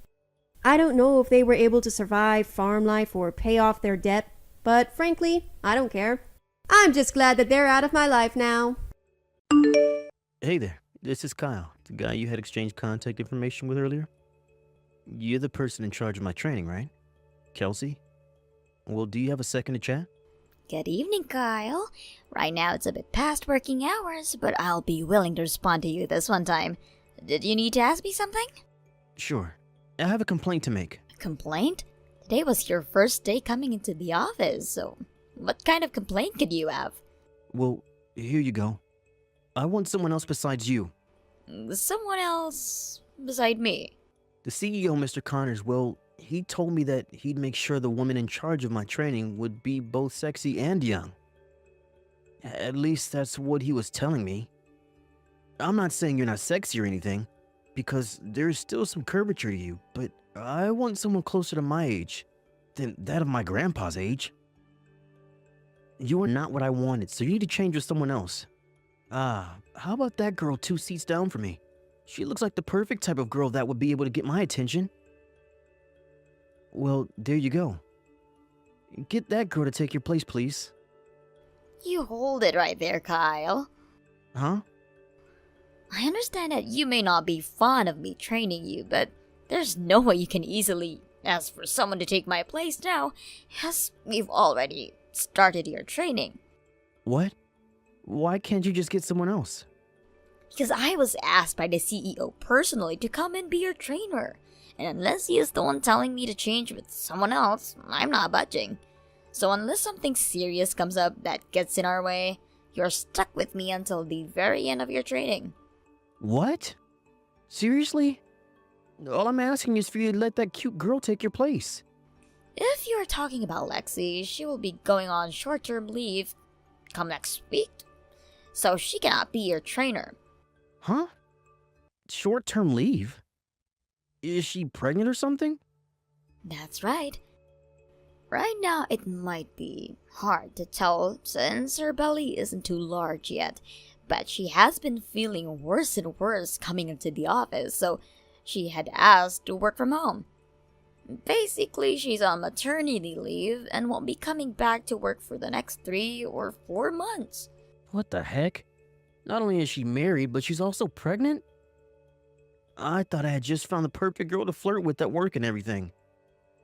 I don't know if they were able to survive farm life or pay off their debt, but frankly, I don't care. I'm just glad that they're out of my life now. Hey there, this is Kyle, the guy you had exchanged contact information with earlier. You're the person in charge of my training, right? Kelsey? Well, do you have a second to chat? Good evening, Kyle. Right now it's a bit past working hours, but I'll be willing to respond to you this one time. Did you need to ask me something? Sure. I have a complaint to make. Complaint? Today was your first day coming into the office, so what kind of complaint could you have? Well, here you go. I want someone else besides you. Someone else beside me. The CEO, Mr. Connors, well, he told me that he'd make sure the woman in charge of my training would be both sexy and young. At least that's what he was telling me. I'm not saying you're not sexy or anything, because there's still some curvature to you, but I want someone closer to my age than that of my grandpa's age. You are not what I wanted, so you need to change with someone else. How about that girl 2 seats down from me? She looks like the perfect type of girl that would be able to get my attention. Well, there you go. Get that girl to take your place, please. You hold it right there, Kyle. Huh? I understand that you may not be fond of me training you, but there's no way you can easily ask for someone to take my place now, as we've already started your training. What? Why can't you just get someone else? Because I was asked by the CEO personally to come and be your trainer. And unless he is the one telling me to change with someone else, I'm not budging. So unless something serious comes up that gets in our way, you're stuck with me until the very end of your training. What? Seriously? All I'm asking is for you to let that cute girl take your place. If you're talking about Lexi, she will be going on short-term leave come next week, so she cannot be your trainer. Huh? Short-term leave? Is she pregnant or something? That's right. Right now, it might be hard to tell since her belly isn't too large yet, but she has been feeling worse and worse coming into the office, so she had asked to work from home. Basically, she's on maternity leave and won't be coming back to work for the next 3 or 4 months. What the heck? Not only is she married, but she's also pregnant? I thought I had just found the perfect girl to flirt with at work and everything.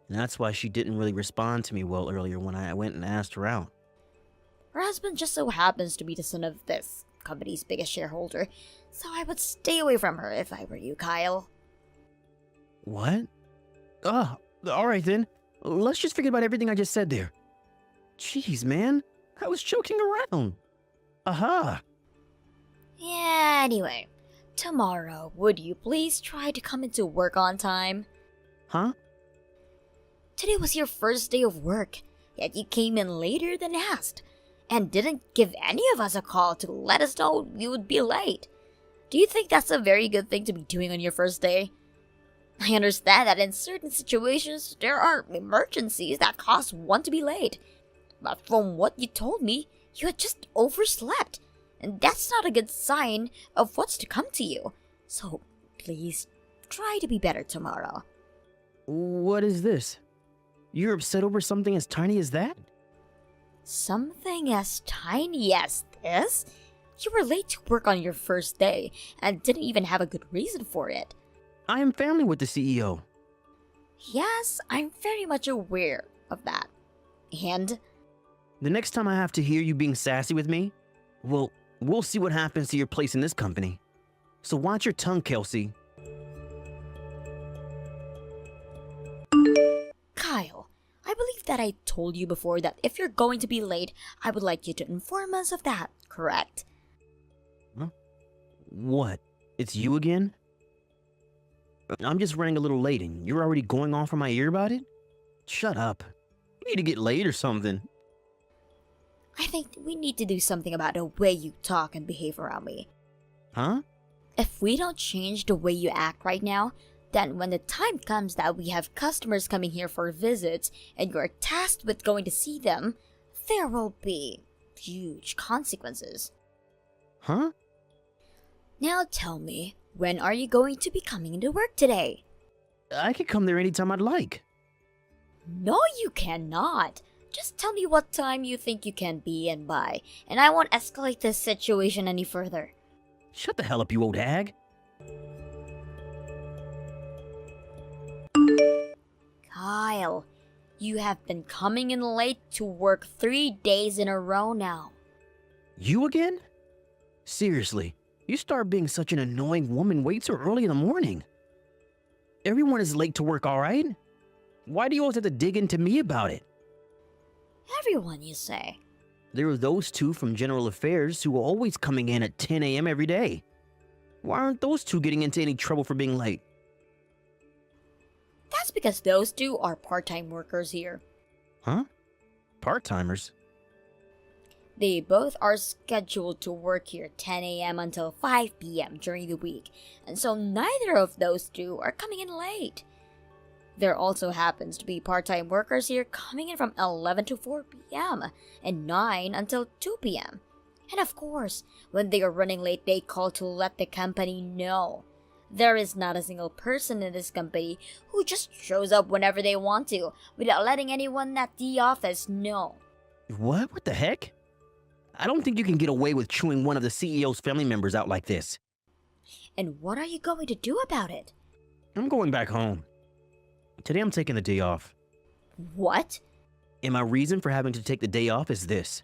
And that's why she didn't really respond to me well earlier when I went and asked her out. Her husband just so happens to be the son of this company's biggest shareholder, so I would stay away from her if I were you, Kyle. What? Alright then. Let's just forget about everything I just said there. Jeez, man. I was joking around. Aha! Yeah, anyway. Tomorrow, would you please try to come into work on time? Huh? Today was your first day of work, yet you came in later than asked, and didn't give any of us a call to let us know you would be late. Do you think that's a very good thing to be doing on your first day? I understand that in certain situations, there are emergencies that cause one to be late. But from what you told me, you had just overslept. And that's not a good sign of what's to come to you. So, please, try to be better tomorrow. What is this? You're upset over something as tiny as that? Something as tiny as this? You were late to work on your first day, and didn't even have a good reason for it. I am family with the CEO. Yes, I'm very much aware of that. And? The next time I have to hear you being sassy with me, well, we'll see what happens to your place in this company. So watch your tongue, Kelsey. Kyle, I believe that I told you before that if you're going to be late, I would like you to inform us of that, correct? Huh? What? It's you again? I'm just running a little late and you're already going on for my ear about it? Shut up. You need to get late or something. I think we need to do something about the way you talk and behave around me. Huh? If we don't change the way you act right now, then when the time comes that we have customers coming here for visits and you're tasked with going to see them, there will be huge consequences. Huh? Now tell me, when are you going to be coming into work today? I could come there anytime I'd like. No, you cannot. Just tell me what time you think you can be and by, and I won't escalate this situation any further. Shut the hell up, you old hag. Kyle, you have been coming in late to work 3 days in a row now. You again? Seriously, you start being such an annoying woman way too early in the morning. Everyone is late to work, alright? Why do you always have to dig into me about it? Everyone, you say? There are those two from General Affairs who are always coming in at 10 a.m. every day. Why aren't those two getting into any trouble for being late? That's because those two are part-time workers here. Huh? Part-timers? They both are scheduled to work here 10 a.m. until 5 p.m. during the week, and so neither of those two are coming in late. There also happens to be part-time workers here coming in from 11 to 4 p.m. and 9 until 2 p.m. And of course, when they are running late, they call to let the company know. There is not a single person in this company who just shows up whenever they want to without letting anyone at the office know. What? What the heck? I don't think you can get away with chewing one of the CEO's family members out like this. And what are you going to do about it? I'm going back home. Today I'm taking the day off. What? And my reason for having to take the day off is this.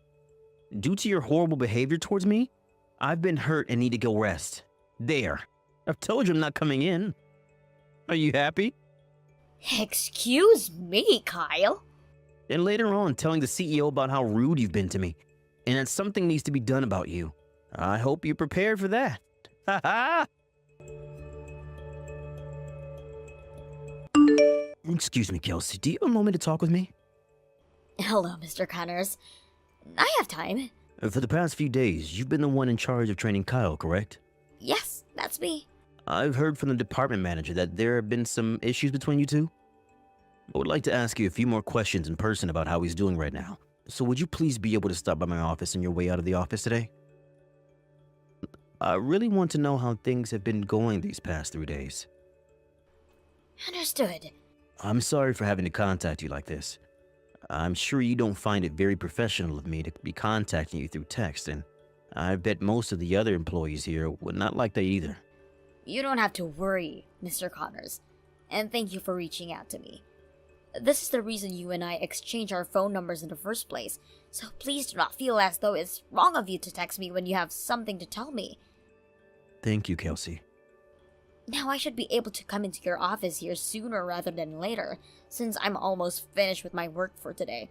Due to your horrible behavior towards me, I've been hurt and need to go rest. There. I've told you I'm not coming in. Are you happy? Excuse me, Kyle. And later on, telling the CEO about how rude you've been to me, and that something needs to be done about you. I hope you're prepared for that. Ha ha! Excuse me, Kelsey. Do you have a moment to talk with me? Hello, Mr. Connors. I have time. For the past few days, you've been the one in charge of training Kyle, correct? Yes, that's me. I've heard from the department manager that there have been some issues between you two. I would like to ask you a few more questions in person about how he's doing right now. So would you please be able to stop by my office on your way out of the office today? I really want to know how things have been going these past 3 days. Understood. I'm sorry for having to contact you like this. I'm sure you don't find it very professional of me to be contacting you through text, and I bet most of the other employees here would not like that either. You don't have to worry, Mr. Connors. And thank you for reaching out to me. This is the reason you and I exchanged our phone numbers in the first place, so please do not feel as though it's wrong of you to text me when you have something to tell me. Thank you, Kelsey. Now I should be able to come into your office here sooner rather than later, since I'm almost finished with my work for today.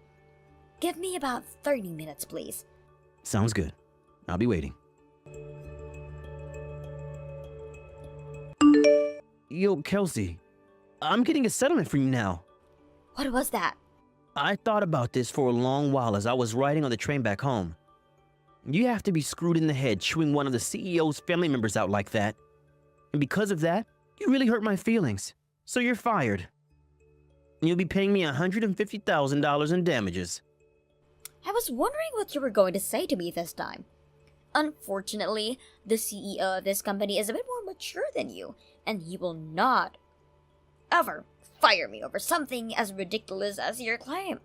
Give me about 30 minutes, please. Sounds good. I'll be waiting. Yo, Kelsey, I'm getting a settlement for you now. What was that? I thought about this for a long while as I was riding on the train back home. You have to be screwed in the head chewing one of the CEO's family members out like that. And because of that, you really hurt my feelings. So you're fired. You'll be paying me $150,000 in damages. I was wondering what you were going to say to me this time. Unfortunately, the CEO of this company is a bit more mature than you, and he will not ever fire me over something as ridiculous as your claim.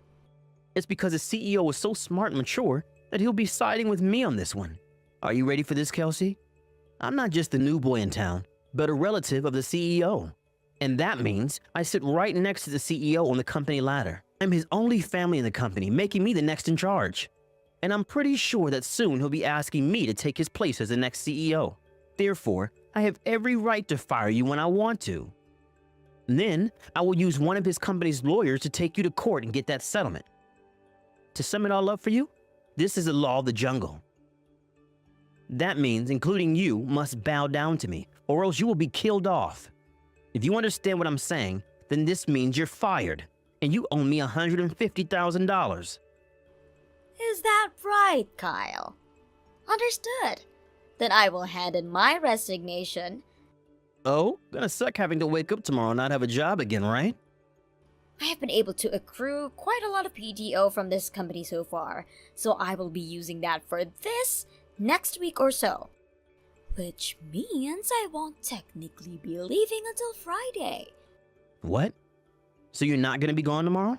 It's because the CEO is so smart and mature that he'll be siding with me on this one. Are you ready for this, Kelsey? I'm not just the new boy in town, but a relative of the CEO. And that means I sit right next to the CEO on the company ladder. I'm his only family in the company, making me the next in charge. And I'm pretty sure that soon he'll be asking me to take his place as the next CEO. Therefore, I have every right to fire you when I want to. And then, I will use one of his company's lawyers to take you to court and get that settlement. To sum it all up for you, this is the law of the jungle. That means, including you, must bow down to me, or else you will be killed off. If you understand what I'm saying, then this means you're fired, and you owe me $150,000. Is that right, Kyle? Understood. Then I will hand in my resignation. Oh, gonna suck having to wake up tomorrow and not have a job again, right? I have been able to accrue quite a lot of PTO from this company so far, so I will be using that for this next week or so. Which means I won't technically be leaving until Friday. What? So you're not gonna be gone tomorrow?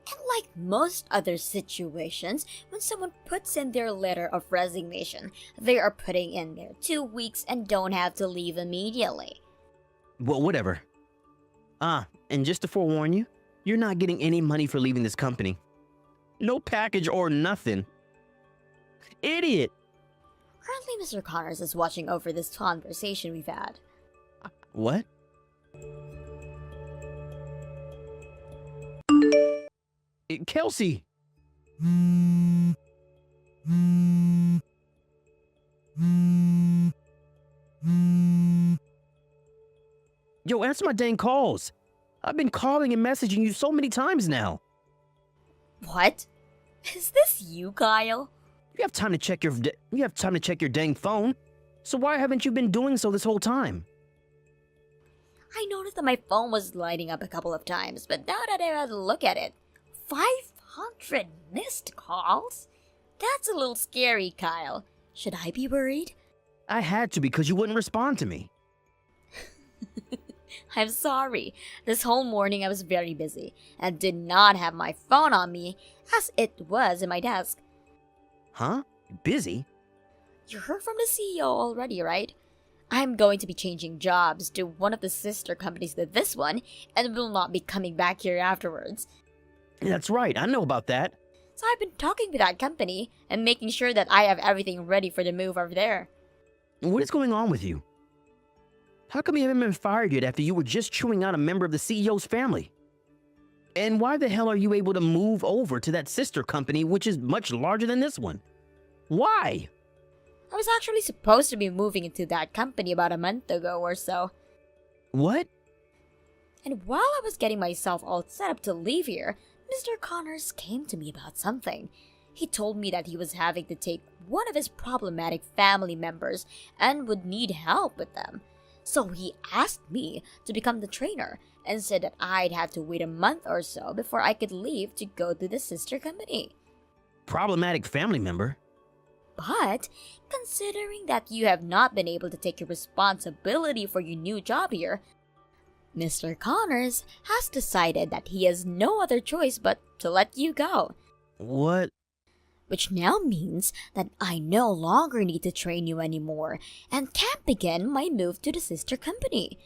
And like most other situations, when someone puts in their letter of resignation, they are putting in their 2 weeks and don't have to leave immediately. Well, whatever. And just to forewarn you, you're not getting any money for leaving this company. No package or nothing. Idiot! Currently, Mr. Connors is watching over this conversation we've had. What? Kelsey! Yo, answer my dang calls. I've been calling and messaging you so many times now. What? Is this you, Kyle? You have time to check your dang phone. So why haven't you been doing so this whole time? I noticed that my phone was lighting up a couple of times, but now that I had a look at it, 500 missed calls? That's a little scary, Kyle. Should I be worried? I had to because you wouldn't respond to me. I'm sorry. This whole morning I was very busy and did not have my phone on me as it was in my desk. Huh? Busy? You heard from the CEO already, right? I'm going to be changing jobs to one of the sister companies to this one and will not be coming back here afterwards. That's right, I know about that. So I've been talking with that company and making sure that I have everything ready for the move over there. What is going on with you? How come you haven't been fired yet after you were just chewing out a member of the CEO's family? And why the hell are you able to move over to that sister company which is much larger than this one? Why? I was actually supposed to be moving into that company about a month ago or so. What? And while I was getting myself all set up to leave here, Mr. Connors came to me about something. He told me that he was having to take one of his problematic family members and would need help with them. So he asked me to become the trainer and said that I'd have to wait a month or so before I could leave to go to the sister company. Problematic family member? But considering that you have not been able to take your responsibility for your new job here, Mr. Connors has decided that he has no other choice but to let you go. What? Which now means that I no longer need to train you anymore and can't begin my move to the sister company.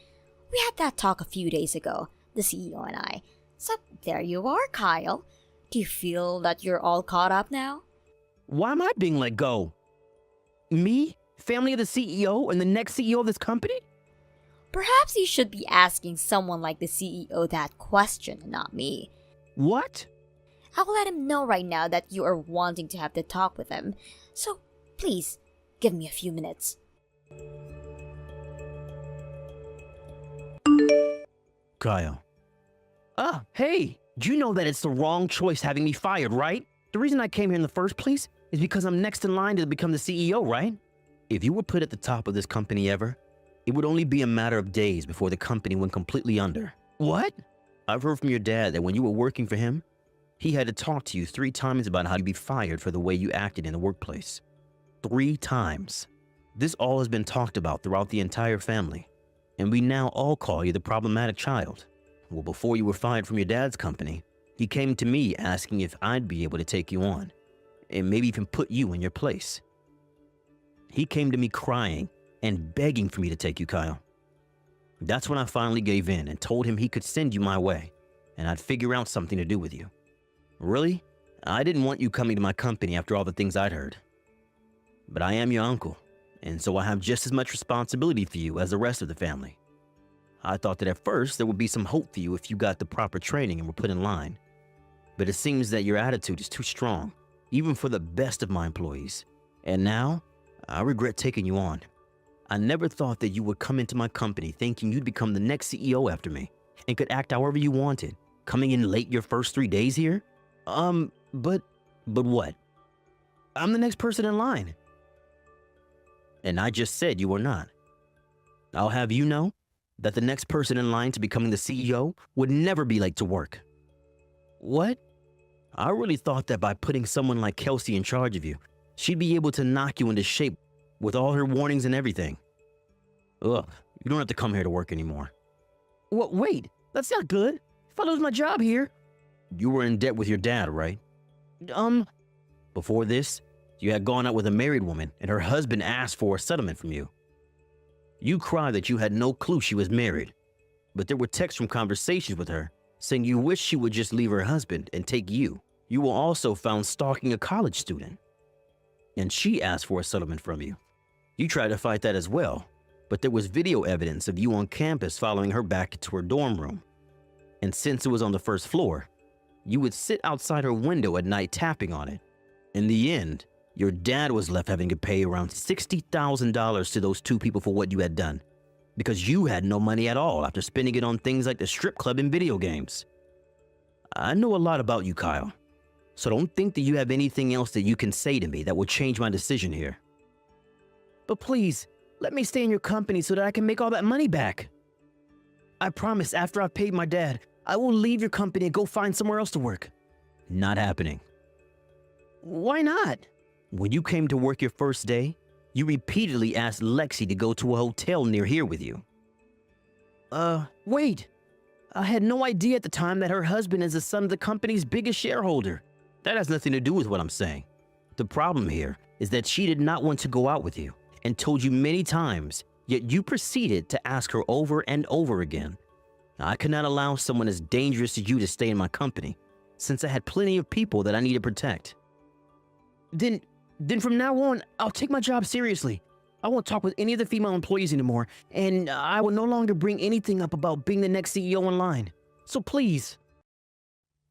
We had that talk a few days ago, the CEO and I. So there you are, Kyle. Do you feel that you're all caught up now? Why am I being let go? Me? Family of the CEO and the next CEO of this company? Perhaps you should be asking someone like the CEO that question, not me. What? I will let him know right now that you are wanting to have the talk with him. So, please, give me a few minutes. Kyle. Hey, do you know that it's the wrong choice having me fired, right? The reason I came here in the first place is because I'm next in line to become the CEO, right? If you were put at the top of this company ever, it would only be a matter of days before the company went completely under. What? I've heard from your dad that when you were working for him, he had to talk to you 3 times about how you'd be fired for the way you acted in the workplace. 3 times. This all has been talked about throughout the entire family, and we now all call you the problematic child. Well, before you were fired from your dad's company, he came to me asking if I'd be able to take you on, and maybe even put you in your place. He came to me crying and begging for me to take you, Kyle. That's when I finally gave in and told him he could send you my way, and I'd figure out something to do with you. Really? I didn't want you coming to my company after all the things I'd heard. But I am your uncle, and so I have just as much responsibility for you as the rest of the family. I thought that at first there would be some hope for you if you got the proper training and were put in line. But it seems that your attitude is too strong, even for the best of my employees. And now, I regret taking you on. I never thought that you would come into my company thinking you'd become the next CEO after me and could act however you wanted, coming in late your first 3 days here. But what? I'm the next person in line. And I just said you were not. I'll have you know that the next person in line to becoming the CEO would never be late to work. What? I really thought that by putting someone like Kelsey in charge of you, she'd be able to knock you into shape with all her warnings and everything. Ugh, you don't have to come here to work anymore. What? Wait, that's not good. If I lose my job here. You were in debt with your dad, right? Before this, you had gone out with a married woman and her husband asked for a settlement from you. You cried that you had no clue she was married, but there were texts from conversations with her saying you wish she would just leave her husband and take you. You were also found stalking a college student, and she asked for a settlement from you. You tried to fight that as well, but there was video evidence of you on campus following her back to her dorm room. And since it was on the first floor, You would sit outside her window at night tapping on it. In the end, your dad was left having to pay around $60,000 to those two people for what you had done, because you had no money at all after spending it on things like the strip club and video games. I know a lot about you, Kyle, so don't think that you have anything else that you can say to me that will change my decision here. But please, let me stay in your company so that I can make all that money back. I promise after I've paid my dad, I will leave your company and go find somewhere else to work. Not happening. Why not? When you came to work your first day, you repeatedly asked Lexi to go to a hotel near here with you. Wait. I had no idea at the time that her husband is the son of the company's biggest shareholder. That has nothing to do with what I'm saying. The problem here is that she did not want to go out with you and told you many times, yet you proceeded to ask her over and over again. I could not allow someone as dangerous as you to stay in my company, since I had plenty of people that I need to protect. Then from now on, I'll take my job seriously. I won't talk with any of the female employees anymore, and I will no longer bring anything up about being the next CEO in line. So please.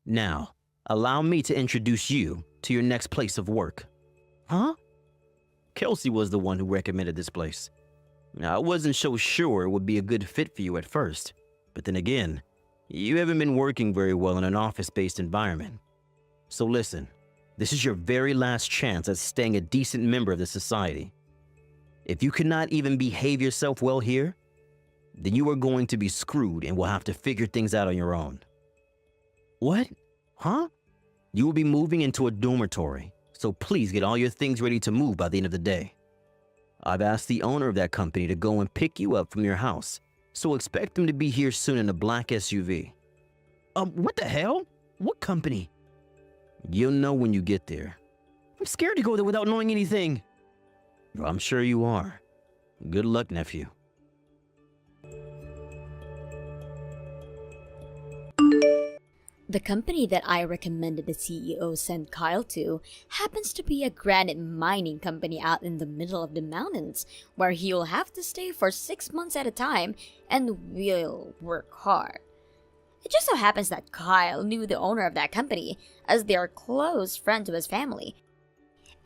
Now, allow me to introduce you to your next place of work. Huh? Kelsey was the one who recommended this place. Now, I wasn't so sure it would be a good fit for you at first, but then again, you haven't been working very well in an office-based environment. So listen, this is your very last chance at staying a decent member of the society. If you cannot even behave yourself well here, then you are going to be screwed and will have to figure things out on your own. What? Huh? You will be moving into a dormitory, so please get all your things ready to move by the end of the day. I've asked the owner of that company to go and pick you up from your house, so expect them to be here soon in a black SUV. What the hell? What company? You'll know when you get there. I'm scared to go there without knowing anything. I'm sure you are. Good luck, nephew. The company that I recommended the CEO send Kyle to happens to be a granite mining company out in the middle of the mountains, where he'll have to stay for 6 months at a time and will work hard. It just so happens that Kyle knew the owner of that company, as they are close friends to his family.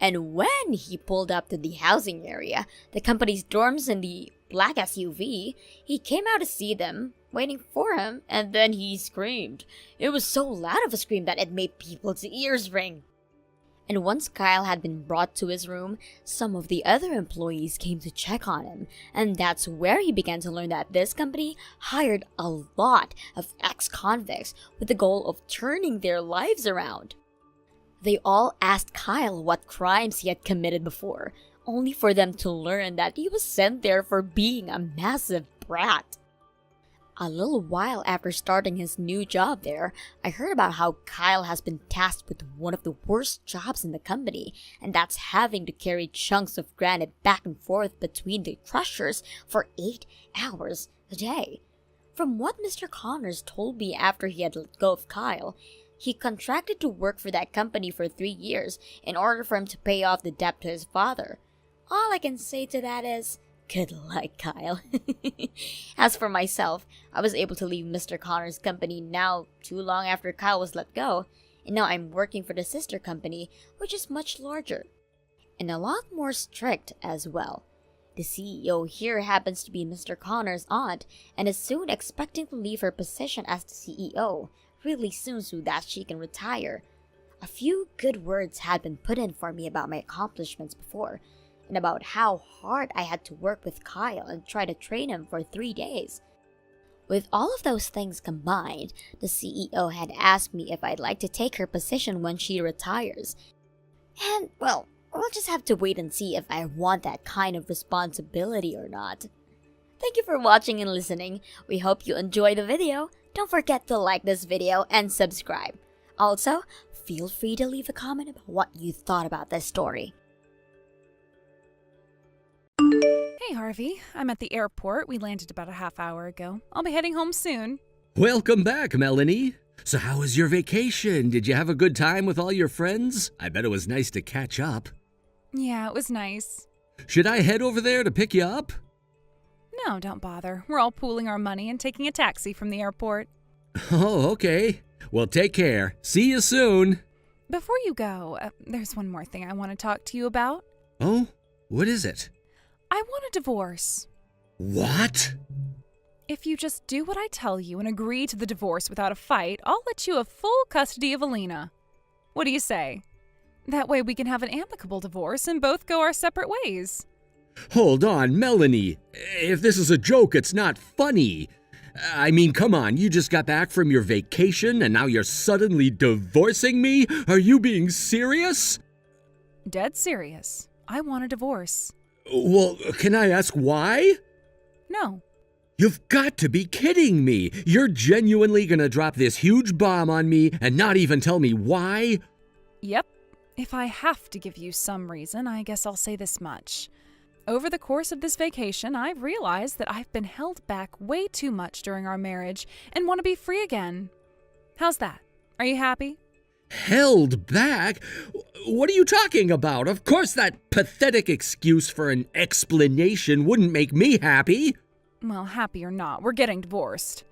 And when he pulled up to the housing area, the company's dorms in the black SUV, he came out to see them, waiting for him, and then he screamed. It was so loud of a scream that it made people's ears ring. And once Kyle had been brought to his room, some of the other employees came to check on him, and that's where he began to learn that this company hired a lot of ex-convicts with the goal of turning their lives around. They all asked Kyle what crimes he had committed before, only for them to learn that he was sent there for being a massive brat. A little while after starting his new job there, I heard about how Kyle has been tasked with one of the worst jobs in the company, and that's having to carry chunks of granite back and forth between the crushers for 8 hours a day. From what Mr. Connors told me after he had let go of Kyle, he contracted to work for that company for 3 years in order for him to pay off the debt to his father. All I can say to that is, good luck, Kyle. As for myself, I was able to leave Mr. Connor's company now too long after Kyle was let go, and now I'm working for the sister company, which is much larger, and a lot more strict as well. The CEO here happens to be Mr. Connor's aunt, and is soon expecting to leave her position as the CEO, really soon so that she can retire. A few good words had been put in for me about my accomplishments before, and about how hard I had to work with Kyle and try to train him for 3 days. With all of those things combined, the CEO had asked me if I'd like to take her position when she retires. And, well, we'll just have to wait and see if I want that kind of responsibility or not. Thank you for watching and listening. We hope you enjoyed the video. Don't forget to like this video and subscribe. Also, feel free to leave a comment about what you thought about this story. Hey, Harvey. I'm at the airport. We landed about a half hour ago. I'll be heading home soon. Welcome back, Melanie. So how was your vacation? Did you have a good time with all your friends? I bet it was nice to catch up. Yeah, it was nice. Should I head over there to pick you up? No, don't bother. We're all pooling our money and taking a taxi from the airport. Oh, okay. Well, take care. See you soon. Before you go, there's one more thing I want to talk to you about. Oh, what is it? I want a divorce. What? If you just do what I tell you and agree to the divorce without a fight, I'll let you have full custody of Alina. What do you say? That way we can have an amicable divorce and both go our separate ways. Hold on, Melanie. If this is a joke, it's not funny. I mean, come on, you just got back from your vacation and now you're suddenly divorcing me? Are you being serious? Dead serious. I want a divorce. Well, can I ask why? No. You've got to be kidding me. You're genuinely gonna drop this huge bomb on me and not even tell me why? Yep. If I have to give you some reason, I guess I'll say this much. Over the course of this vacation, I've realized that I've been held back way too much during our marriage and want to be free again. How's that? Are you happy? Held back? What are you talking about? Of course that pathetic excuse for an explanation wouldn't make me happy. Well, happy or not, we're getting divorced.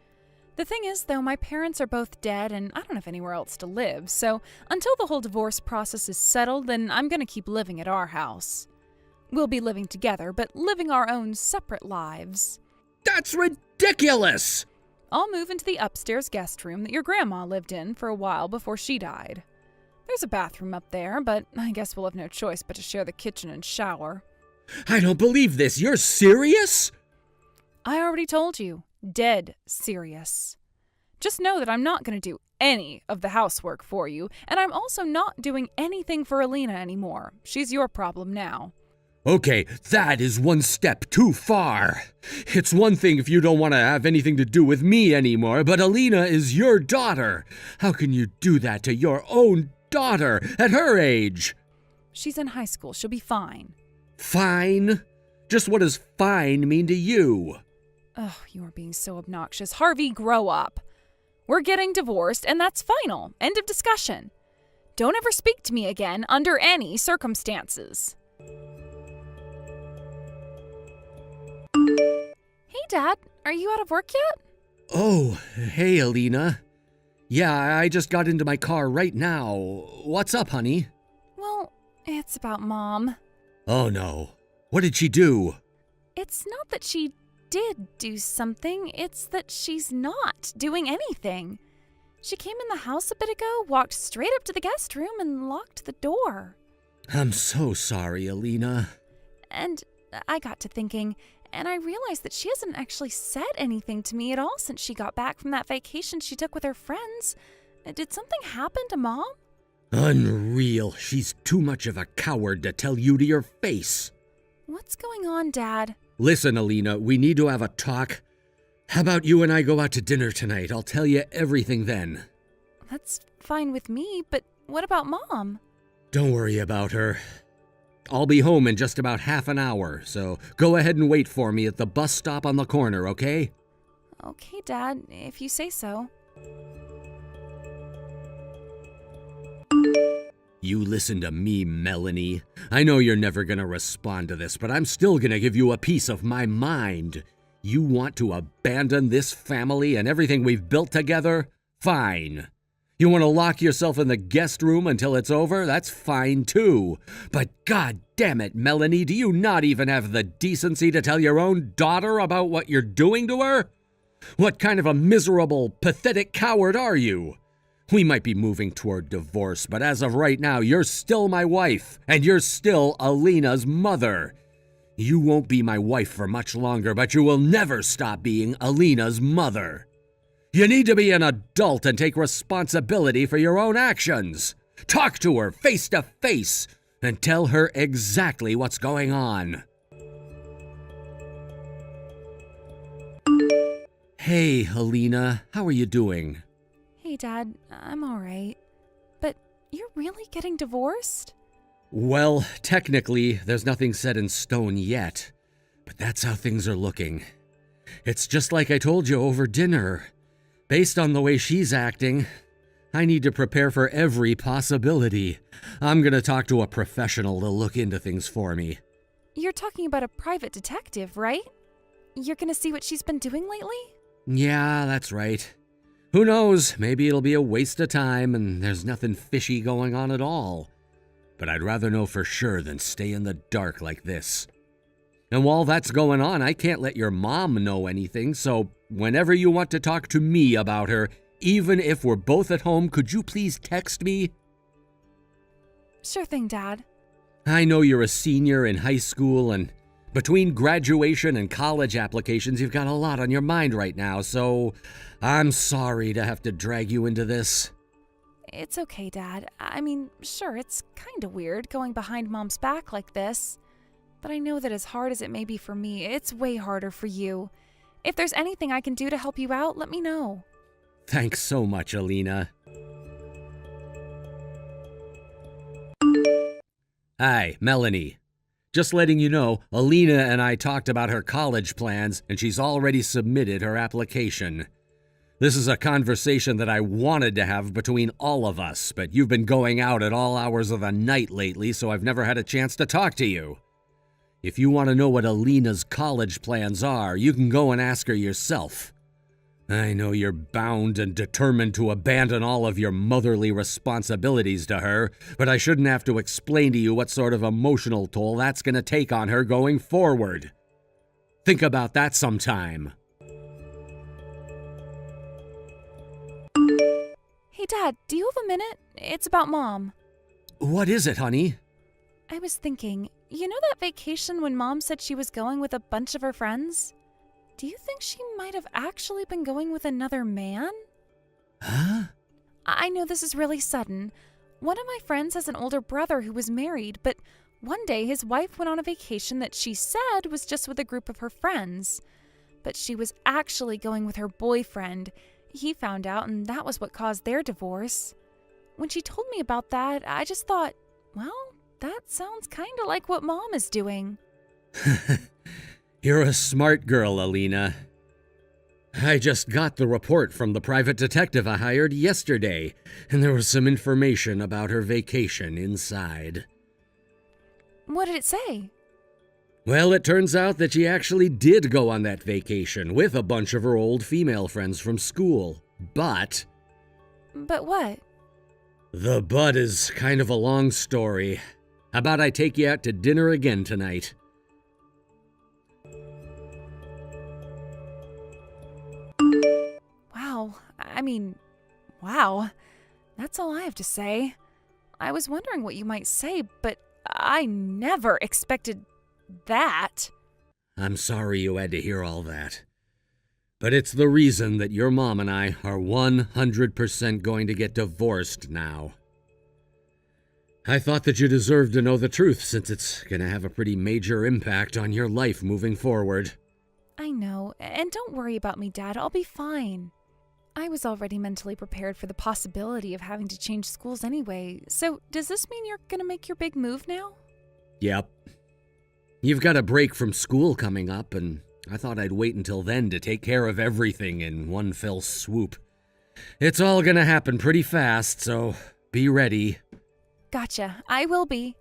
The thing is, though, my parents are both dead and I don't have anywhere else to live, so until the whole divorce process is settled, then I'm gonna keep living at our house. We'll be living together, but living our own separate lives. That's ridiculous! I'll move into the upstairs guest room that your grandma lived in for a while before she died. There's a bathroom up there, but I guess we'll have no choice but to share the kitchen and shower. I don't believe this. You're serious? I already told you. Dead serious. Just know that I'm not going to do any of the housework for you, and I'm also not doing anything for Alina anymore. She's your problem now. Okay, that is one step too far. It's one thing if you don't want to have anything to do with me anymore, but Alina is your daughter. How can you do that to your own daughter at her age? She's in high school. She'll be fine. Fine? Just what does fine mean to you? Oh, you are being so obnoxious. Harvey, grow up. We're getting divorced, and that's final. End of discussion. Don't ever speak to me again under any circumstances. Hey, Dad. Are you out of work yet? Oh, hey, Alina. Yeah, I just got into my car right now. What's up, honey? Well, it's about Mom. Oh, no. What did she do? It's not that she did do something, it's that she's not doing anything. She came in the house a bit ago, walked straight up to the guest room, and locked the door. I'm so sorry, Alina. And I got to thinking, and I realized that she hasn't actually said anything to me at all since she got back from that vacation she took with her friends. Did something happen to Mom? Unreal. She's too much of a coward to tell you to your face. What's going on, Dad? Listen, Alina, we need to have a talk. How about you and I go out to dinner tonight? I'll tell you everything then. That's fine with me, but what about Mom? Don't worry about her. I'll be home in just about half an hour, so go ahead and wait for me at the bus stop on the corner, okay? Okay, Dad, if you say so. You listen to me, Melanie. I know you're never gonna respond to this, but I'm still gonna give you a piece of my mind. You want to abandon this family and everything we've built together? Fine. You want to lock yourself in the guest room until it's over? That's fine too. But god damn it, Melanie, do you not even have the decency to tell your own daughter about what you're doing to her? What kind of a miserable, pathetic coward are you? We might be moving toward divorce, but as of right now, you're still my wife, and you're still Alina's mother. You won't be my wife for much longer, but you will never stop being Alina's mother. You need to be an adult and take responsibility for your own actions. Talk to her face to face and tell her exactly what's going on. Hey, Alina, how are you doing? Hey, Dad, I'm alright. But you're really getting divorced? Well, technically, there's nothing set in stone yet, but that's how things are looking. It's just like I told you over dinner. Based on the way she's acting, I need to prepare for every possibility. I'm gonna talk to a professional to look into things for me. You're talking about a private detective, right? You're gonna see what she's been doing lately? Yeah, that's right. Who knows, maybe it'll be a waste of time and there's nothing fishy going on at all. But I'd rather know for sure than stay in the dark like this. And while that's going on, I can't let your mom know anything, so whenever you want to talk to me about her, even if we're both at home, could you please text me? Sure thing, Dad. I know you're a senior in high school, and between graduation and college applications, you've got a lot on your mind right now, so I'm sorry to have to drag you into this. It's okay, Dad. I mean, sure, it's kind of weird going behind Mom's back like this. But I know that as hard as it may be for me, it's way harder for you. If there's anything I can do to help you out, let me know. Thanks so much, Alina. Hi, Melanie. Just letting you know, Alina and I talked about her college plans, and she's already submitted her application. This is a conversation that I wanted to have between all of us, but you've been going out at all hours of the night lately, so I've never had a chance to talk to you. If you want to know what Alina's college plans are, you can go and ask her yourself. I know you're bound and determined to abandon all of your motherly responsibilities to her, but I shouldn't have to explain to you what sort of emotional toll that's going to take on her going forward. Think about that sometime. Hey, Dad, do you have a minute? It's about Mom. What is it, honey? I was thinking, you know that vacation when Mom said she was going with a bunch of her friends? Do you think she might have actually been going with another man? Huh? I know this is really sudden. One of my friends has an older brother who was married, but one day his wife went on a vacation that she said was just with a group of her friends. But she was actually going with her boyfriend. He found out, and that was what caused their divorce. When she told me about that, I just thought, well, that sounds kind of like what Mom is doing. You're a smart girl, Alina. I just got the report from the private detective I hired yesterday, and there was some information about her vacation inside. What did it say? Well, it turns out that she actually did go on that vacation with a bunch of her old female friends from school. But what? the but is kind of a long story. How about I take you out to dinner again tonight? Wow. That's all I have to say. I was wondering what you might say, but I never expected that. I'm sorry you had to hear all that. But it's the reason that your mom and I are 100% going to get divorced now. I thought that you deserved to know the truth since it's going to have a pretty major impact on your life moving forward. I know, and don't worry about me, Dad. I'll be fine. I was already mentally prepared for the possibility of having to change schools anyway, so does this mean you're gonna make your big move now? Yep. You've got a break from school coming up, and I thought I'd wait until then to take care of everything in one fell swoop. It's all gonna happen pretty fast, so be ready. Gotcha. I will be.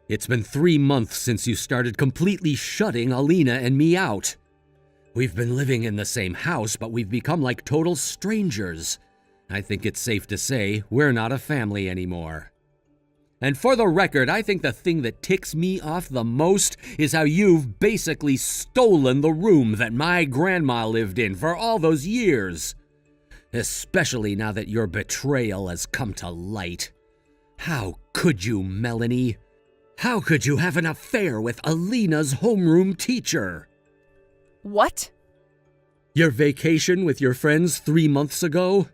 It's been 3 months since you started completely shutting Alina and me out. We've been living in the same house, but we've become like total strangers. I think it's safe to say we're not a family anymore. And for the record, I think the thing that ticks me off the most is how you've basically stolen the room that my grandma lived in for all those years. Especially now that your betrayal has come to light. How could you, Melanie? How could you have an affair with Alina's homeroom teacher? What? Your vacation with your friends 3 months ago?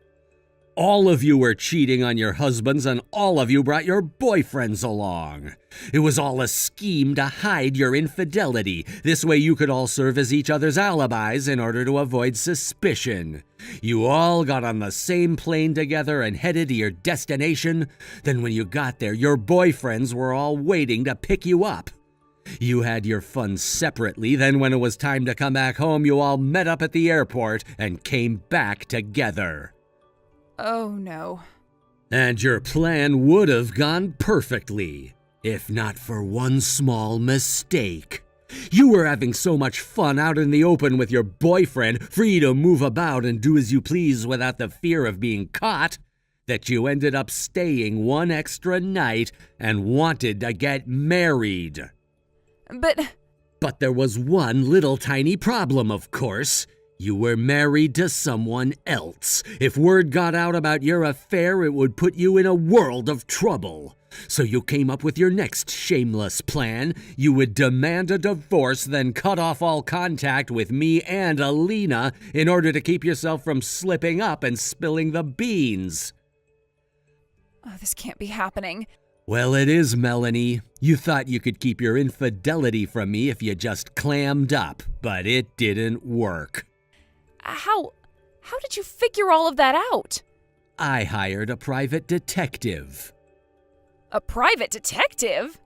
All of you were cheating on your husbands and all of you brought your boyfriends along. It was all a scheme to hide your infidelity. This way you could all serve as each other's alibis in order to avoid suspicion. You all got on the same plane together and headed to your destination. Then when you got there, your boyfriends were all waiting to pick you up. You had your fun separately, then when it was time to come back home, you all met up at the airport and came back together. Oh no. And your plan would have gone perfectly, if not for one small mistake. You were having so much fun out in the open with your boyfriend, free to move about and do as you please without the fear of being caught, that you ended up staying one extra night and wanted to get married. But there was one little tiny problem, of course. You were married to someone else. If word got out about your affair, it would put you in a world of trouble. So you came up with your next shameless plan. You would demand a divorce, then cut off all contact with me and Alina in order to keep yourself from slipping up and spilling the beans. Oh, this can't be happening. Well, it is, Melanie. You thought you could keep your infidelity from me if you just clammed up, but it didn't work. How did you figure all of that out? I hired a private detective. A private detective?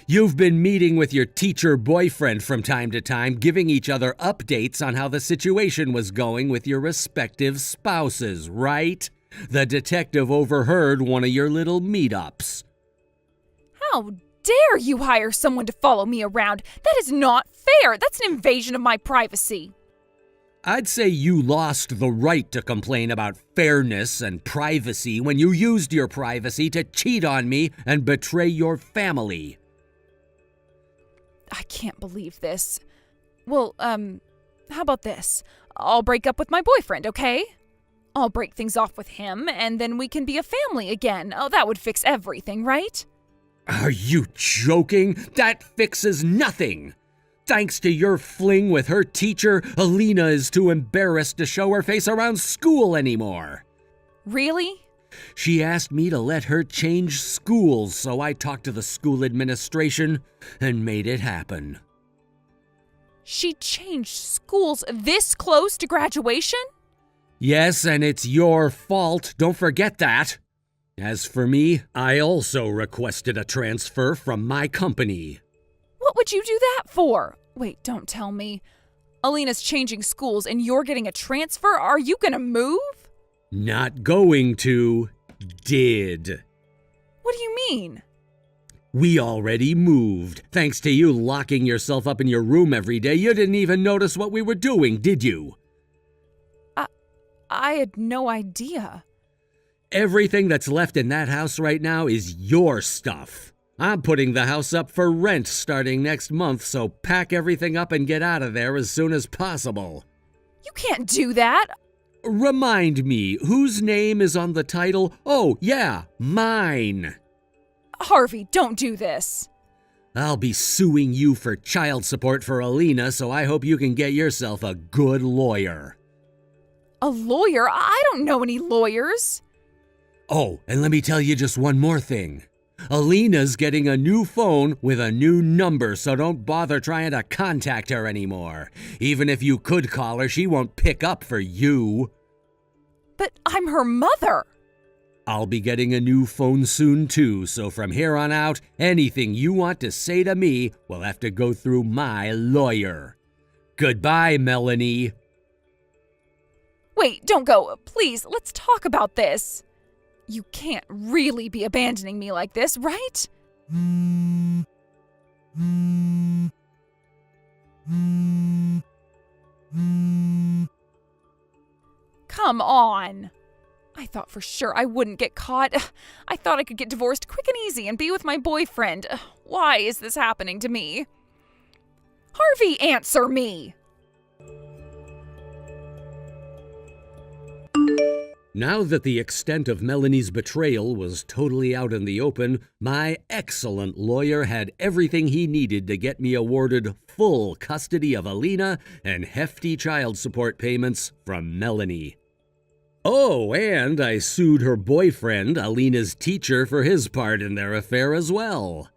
You've been meeting with your teacher boyfriend from time to time, giving each other updates on how the situation was going with your respective spouses, right? The detective overheard one of your little meetups. How dare you hire someone to follow me around? That is not fair. That's an invasion of my privacy. I'd say you lost the right to complain about fairness and privacy when you used your privacy to cheat on me and betray your family. I can't believe this. Well, how about this? I'll break up with my boyfriend, okay? I'll break things off with him, and then we can be a family again. Oh, that would fix everything, right? Are you joking? That fixes nothing. Thanks to your fling with her teacher, Alina is too embarrassed to show her face around school anymore. Really? She asked me to let her change schools, so I talked to the school administration and made it happen. She changed schools this close to graduation? Yes, and it's your fault. Don't forget that. As for me, I also requested a transfer from my company. What would you do that for? Wait, don't tell me. Alina's changing schools and you're getting a transfer? Are you gonna move? Not going to. Did. What do you mean? We already moved. Thanks to you locking yourself up in your room every day, you didn't even notice what we were doing, did you? I had no idea. Everything that's left in that house right now is your stuff. I'm putting the house up for rent starting next month, so pack everything up and get out of there as soon as possible. You can't do that. Remind me, whose name is on the title? Oh, yeah, mine. Harvey, don't do this. I'll be suing you for child support for Alina, so I hope you can get yourself a good lawyer. A lawyer? I don't know any lawyers. Oh, and let me tell you just one more thing. Alina's getting a new phone with a new number, so don't bother trying to contact her anymore. Even if you could call her, she won't pick up for you. But I'm her mother. I'll be getting a new phone soon too, so from here on out, anything you want to say to me will have to go through my lawyer. Goodbye, Melanie. Wait, don't go. Please, let's talk about this. You can't really be abandoning me like this, right? Come on. I thought for sure I wouldn't get caught. I thought I could get divorced quick and easy and be with my boyfriend. Why is this happening to me? Harvey, answer me! Now that the extent of Melanie's betrayal was totally out in the open, my excellent lawyer had everything he needed to get me awarded full custody of Alina and hefty child support payments from Melanie. Oh, and I sued her boyfriend, Alina's teacher, for his part in their affair as well.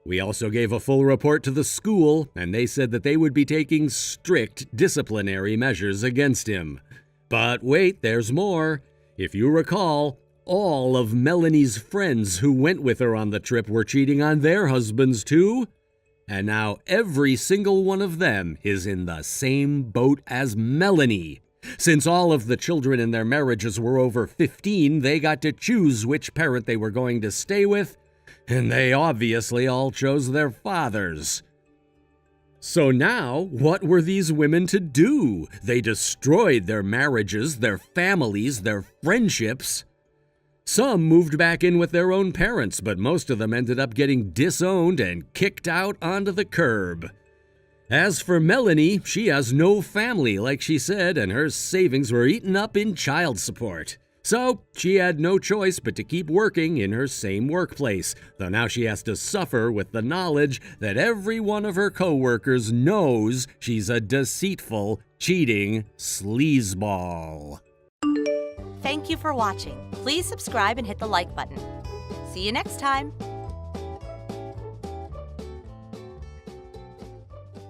We also gave a full report to the school, and they said that they would be taking strict disciplinary measures against him. But wait, there's more. If you recall, all of Melanie's friends who went with her on the trip were cheating on their husbands too. And now every single one of them is in the same boat as Melanie. Since all of the children in their marriages were over 15, they got to choose which parent they were going to stay with, and they obviously all chose their fathers. So now, what were these women to do? They destroyed their marriages, their families, their friendships. Some moved back in with their own parents, but most of them ended up getting disowned and kicked out onto the curb. As for Melanie, she has no family, like she said, and her savings were eaten up in child support. So she had no choice but to keep working in her same workplace, though now she has to suffer with the knowledge that every one of her coworkers knows she's a deceitful, cheating sleazeball. Thank you for watching. Please subscribe and hit the like button. See you next time.